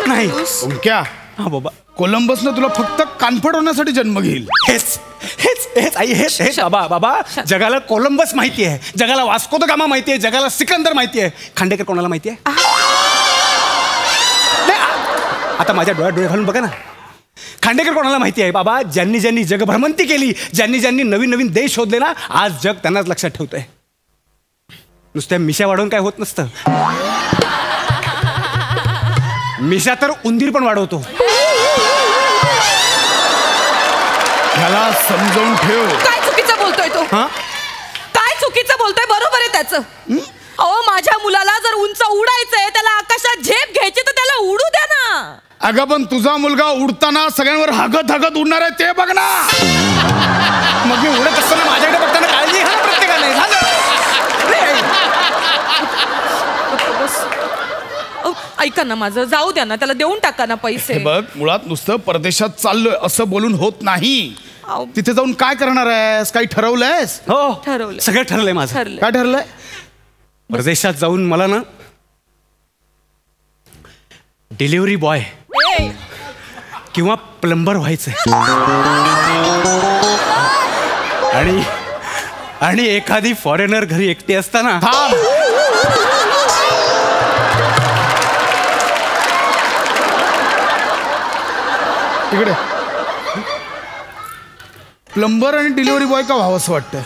Speaker 4: नाही
Speaker 14: क्या?
Speaker 4: हा बाबा,
Speaker 14: कोलंबसनं तुला फक्त कानफड होण्यासाठी जन्म घेईल.
Speaker 4: हेच आई, हेच बाबा. जगाला कोलंबस माहिती आहे, जगाला वास्को द गामा माहिती आहे, जगाला सिकंदर माहिती आहे. खांडेकर कोणाला माहिती आहे? आता माझ्या डोळे घालून बघा ना. खांडेकर कोणाला माहिती आहे बाबा? ज्यांनी जगभ्रमंती केली, ज्यांनी नवीन देश शोधले ना, आज जग त्यांनाच लक्षात ठेवतंय. नुसत्या मिशा वाढवून काय होत नसतं. मिशा तर उंदीर पण वाढवतो.
Speaker 14: ह्याला समजावून ठेव.
Speaker 5: काय चुकीचं बोलतोय तो? काय चुकीचं बोलतोय? बरोबर आहे त्याचं. अहो, माझ्या मुलाला जर उंच उडायचंय, त्याला आकाशात झेप घ्यायची, तर त्याला उडू द्या ना.
Speaker 14: अगं पण तुझा मुलगा उडताना सगळ्यांवर हागत उडणार आहे, ते बघ ना.
Speaker 4: मग मी उडत असताना माझ्याकडे बघताना काळजी घ्या ना प्रत्येकाने.
Speaker 5: ऐका ना माझं, जाऊ द्या ना, त्याला देऊन टाका ना पैसे.
Speaker 14: बघ, मुळात नुसतं परदेशात चाललोय असं बोलून होत नाही. तिथे जाऊन काय करणार आहेस? काही ठरवलंयस?
Speaker 7: हो
Speaker 5: ठरवलं.
Speaker 7: सगळं ठरलंय माझं.
Speaker 14: काय ठरलंय?
Speaker 7: परदेशात जाऊन मला ना डिलिव्हरी बॉय किंवा प्लंबर व्हायचंय. आणि एखादी फॉरेनर घरी एकटी असताना
Speaker 14: इकडे प्लंबर आणि डिलिव्हरी बॉय का व्हावं असं वाटतं?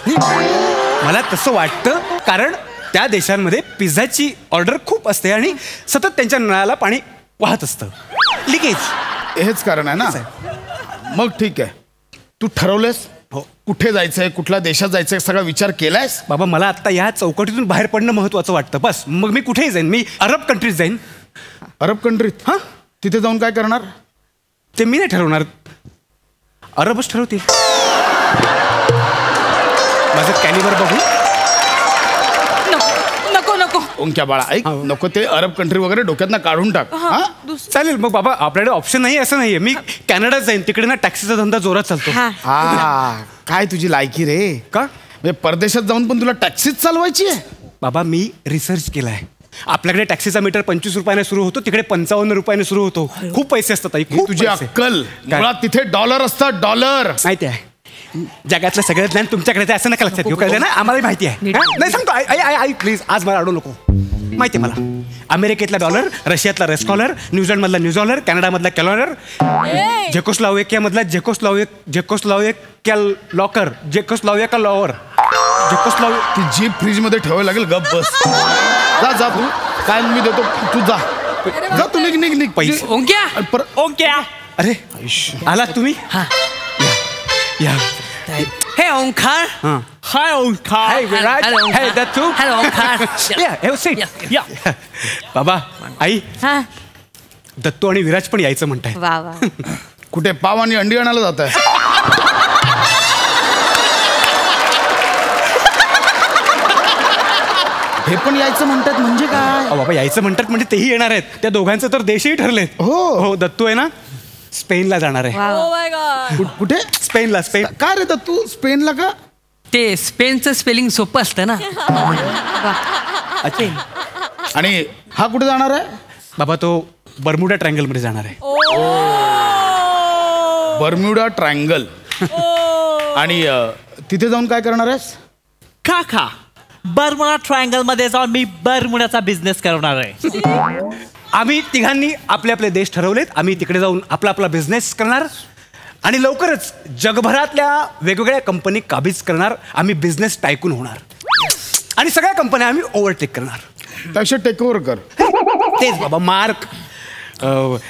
Speaker 7: मला तसं वाटतं कारण त्या देशांमध्ये पिझ्झाची ऑर्डर खूप असते आणि सतत त्यांच्या नळाला पाणी वाहत असतं. लिकेज
Speaker 14: हेच कारण आहे ना. मग ठीक आहे, तू ठरवलंस कुठे जायचंय, कुठल्या देशात जायचंय, सगळा विचार केलायस?
Speaker 7: बाबा मला आता या चौकटीतून बाहेर पडणं महत्वाचं वाटतं. बस मग मी कुठेही जाईन. मी अरब कंट्रीत जाईन.
Speaker 14: अरब कंट्रीत? हा, तिथे जाऊन काय करणार?
Speaker 7: ते मी नाही ठरवणार, अरबच ठरवतील. माझं कॅलिबर बघू.
Speaker 5: नको नको
Speaker 14: ओंक्या बाळा ऐक, नको ते अरब कंट्री वगैरे डोक्यातनं काढून टाक.
Speaker 7: चालेल मग बाबा, आपल्याकडे ऑप्शन नाही असं नाहीये. मी कॅनडात जाईन, तिकडे ना टॅक्सीचा धंदा जोरात चालतो.
Speaker 14: काय तुझी लायकी रे?
Speaker 7: का
Speaker 14: म्हणजे परदेशात जाऊन पण तुला टॅक्सीच चालवायची आहे?
Speaker 7: बाबा मी रिसर्च केलाय. आपल्याकडे टॅक्सीचा मीटर 25 रुपयाने सुरू होतो, तिकडे 55 रुपयाने सुरू होतो. खूप पैसे असतात. खूप
Speaker 14: तुझी अक्कल. मुळात तिथे डॉलर असतात, डॉलर.
Speaker 7: माहिती आहे, जगातलं सगळं ज्ञान तुमच्याकडे असं नका लक्षात घेऊ. कळलं ना? आम्हाला माहिती आहे. नाही सांगतो, आई प्लीज आज मला अडू नको. माहिती आहे मला, अमेरिकेतला डॉलर, रशियातला रेस्कॉलर, न्यूझीलंडमधला न्यूझॉलर, कॅनडामधला कॅलॉनर, झेकोस्लोवाकियामधला झेकोस्लोवाकिया लॉकर, झेकोस्लोवाकिया लॉवर,
Speaker 14: ती जीप फ्रीज मध्ये ठेवावी लागेल. गप बस. जा तू, काय मी देतो, तू जा तू, निघ
Speaker 7: पैसे.
Speaker 5: ओंक्या
Speaker 7: अरे आलात तुम्ही? या
Speaker 15: हे ओंकार.
Speaker 8: हाय ओंकार.
Speaker 7: हाय विराज. हाय दत्तू.
Speaker 15: हॅलो ओंकार.
Speaker 7: या सीट. या बाबा, आई, दत्तू आणि विराज पण यायचं म्हणताय.
Speaker 15: वा वा.
Speaker 14: कुठे पाव आणि अंडी आणायला जात आहे? हे पण यायचं म्हणतात म्हणजे काय?
Speaker 7: बाबा यायचं म्हणतात म्हणजे तेही येणार आहेत. त्या दोघांचं तर देशही ठरलेत. हो दत्तू आहे ना स्पेनला जाणार आहे.
Speaker 14: कुठे?
Speaker 7: स्पेनला. स्पेन.
Speaker 14: काय रे दत्तू स्पेनला का?
Speaker 15: ते स्पेनचं स्पेलिंग सोपं असतं ना.
Speaker 14: आणि हा कुठे जाणार आहे?
Speaker 7: बाबा तो बर्म्युडा ट्रायंगल मध्ये जाणार आहे.
Speaker 14: Bermuda triangle. आणि तिथे जाऊन काय करणार आहेस?
Speaker 8: काका, बर्मुडा ट्रायंगल मध्ये जाऊन मी बर्मुडाचा बिझनेस करणार आहे.
Speaker 7: आम्ही तिघांनी आपले आपले देश ठरवलेत. आम्ही तिकडे जाऊन आपला आपला बिझनेस करणार आणि लवकरच जगभरातल्या वेगवेगळ्या कंपनी काबीज करणार. आम्ही बिझनेस टायकून होणार आणि सगळ्या कंपन्या आम्ही ओव्हरटेक करणार.
Speaker 14: त्यापेक्षा टेक ओव्हर कर.
Speaker 7: तेच बाबा, मार्क,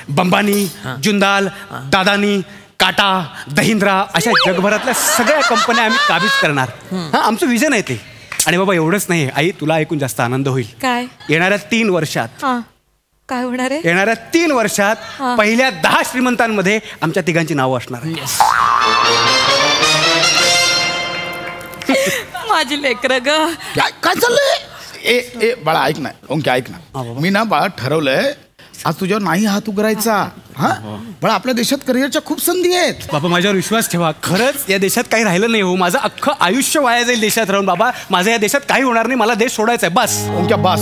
Speaker 7: बंबानी, जुंदाल, दादानी, टाटा, दहिंद्रा अशा जगभरातल्या सगळ्या कंपन्या आम्ही काबीज करणार. आमचं विजन आहे ते. आणि बाबा एवढंच नाही, आई तुला ऐकून जास्त आनंद होईल.
Speaker 5: काय?
Speaker 7: येणाऱ्या 3 वर्षात
Speaker 5: काय होणार आहे?
Speaker 7: येणाऱ्या 3 वर्षात पहिल्या 10 श्रीमंतांमध्ये आमच्या तिघांची नावं असणार आहे.
Speaker 15: माझी लेकरं ग.
Speaker 14: काय चाललंय? ए बाळा ऐक ना, ओंक्या ऐक ना. मी ना बाळा ठरवलंय आज तुझ्यावर नाही हात उघडायचा. हा बाळा, आपल्या देशात करिअरच्या खूप संधी आहेत.
Speaker 7: बाबा माझ्यावर विश्वास ठेवा. खरंच या देशात काही राहिलं नाही हो. माझं अख्खं आयुष्य वाया जाईल देशात राहून. बाबा माझं या देशात काही होणार नाही. मला देश सोडायचा आहे. बस
Speaker 14: ओंक्या बस.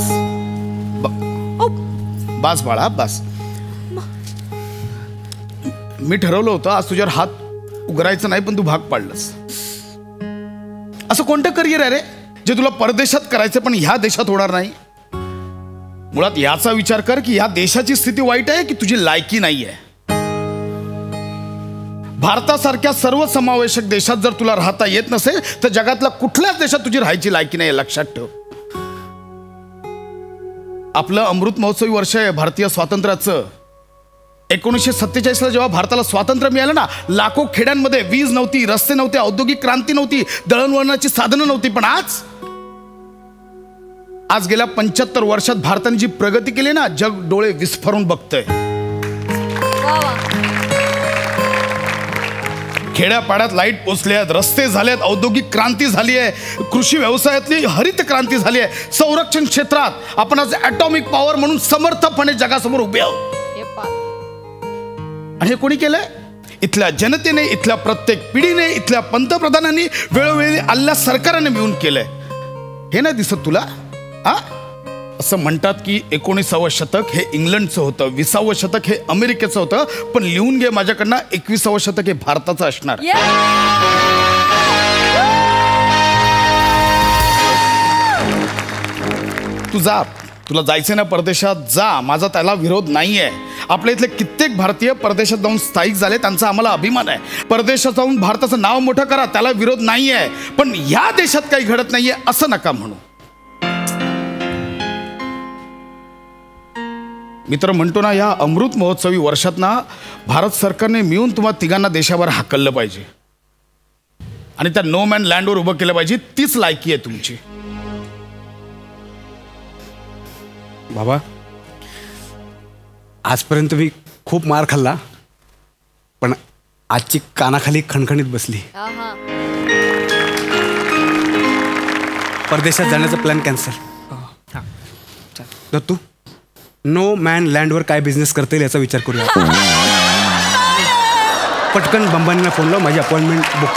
Speaker 14: बस बाळा बस. मी ठरवलं होतं आज तुझ्यावर हात उघडायचं नाही, पण तू भाग पाडलंस. असं कोणतं करिअर आहे रे जे तुला परदेशात करायचं पण ह्या देशात होणार नाही? मुळात याचा विचार कर की ह्या देशाची स्थिती वाईट आहे की तुझी लायकी नाहीये. भारतासारख्या सर्वसमावेशक देशात जर तुला राहता येत नसेल तर जगातल्या कुठल्याच देशात तुझी राहायची लायकी नाही, लक्षात ठेव. आपलं अमृत महोत्सवी वर्ष आहे भारतीय स्वातंत्र्याचं. 1947ला जेव्हा भारताला स्वातंत्र्य मिळालं ना, लाखो खेड्यांमध्ये वीज नव्हती, रस्ते नव्हते, औद्योगिक क्रांती नव्हती, दळणवळणाची साधनं नव्हती. पण आज गेल्या 75 वर्षात भारताने जी प्रगती केली ना, जग डोळे विस्फारून बघतंय. खेड्यापाड्यात लाईट पोचले आहेत, रस्ते झाले आहेत, औद्योगिक क्रांती झाली आहे, कृषी व्यवसायातली हरित क्रांती झाली आहे, संरक्षण क्षेत्रात आपण आज ॲटॉमिक पॉवर म्हणून समर्थपणे जगासमोर उभे आहोत. आणि हे कोणी केलंय? इथल्या जनतेने, इथल्या प्रत्येक पिढीने, इथल्या पंतप्रधानांनी वेळोवेळी आलेल्या सरकारने मिळून केलंय. हे नाही दिसत तुला? असं म्हणतात की 19वे शतक हे इंग्लंडचं होतं, 20वे शतक हे अमेरिकेचं होतं, पण लिहून घे माझ्याकडनं 21वे शतक हे भारताचं असणार. तू जा, तुला जायचं ना परदेशात, जा. माझा त्याला विरोध नाहीये. आपल्या इथले कित्येक भारतीय परदेशात जाऊन स्थायिक झाले, त्यांचा आम्हाला अभिमान आहे. परदेशात जाऊन भारताचं नाव मोठं करा, त्याला विरोध नाहीये. पण या देशात काही घडत नाहीये असं नका म्हणू. मी तर म्हणतो ना, या अमृत महोत्सवी वर्षात ना भारत सरकारने मिळून तुम्हा तिघांना देशावर हाकललं पाहिजे आणि त्या नो मॅन लँडवर उभं केलं पाहिजे. तीच लायकी आहे तुमची.
Speaker 7: बाबा, आजपर्यंत मी खूप मार खाल्ला, पण आजची कानाखाली खणखणीत बसली. परदेशात जाण्याचा plan cancel. Dattu, no man लँडवर काय बिझनेस करता येईल याचा विचार करूया. पटकन बंबानीला फोन लाव, माझी अपॉइंटमेंट बुक.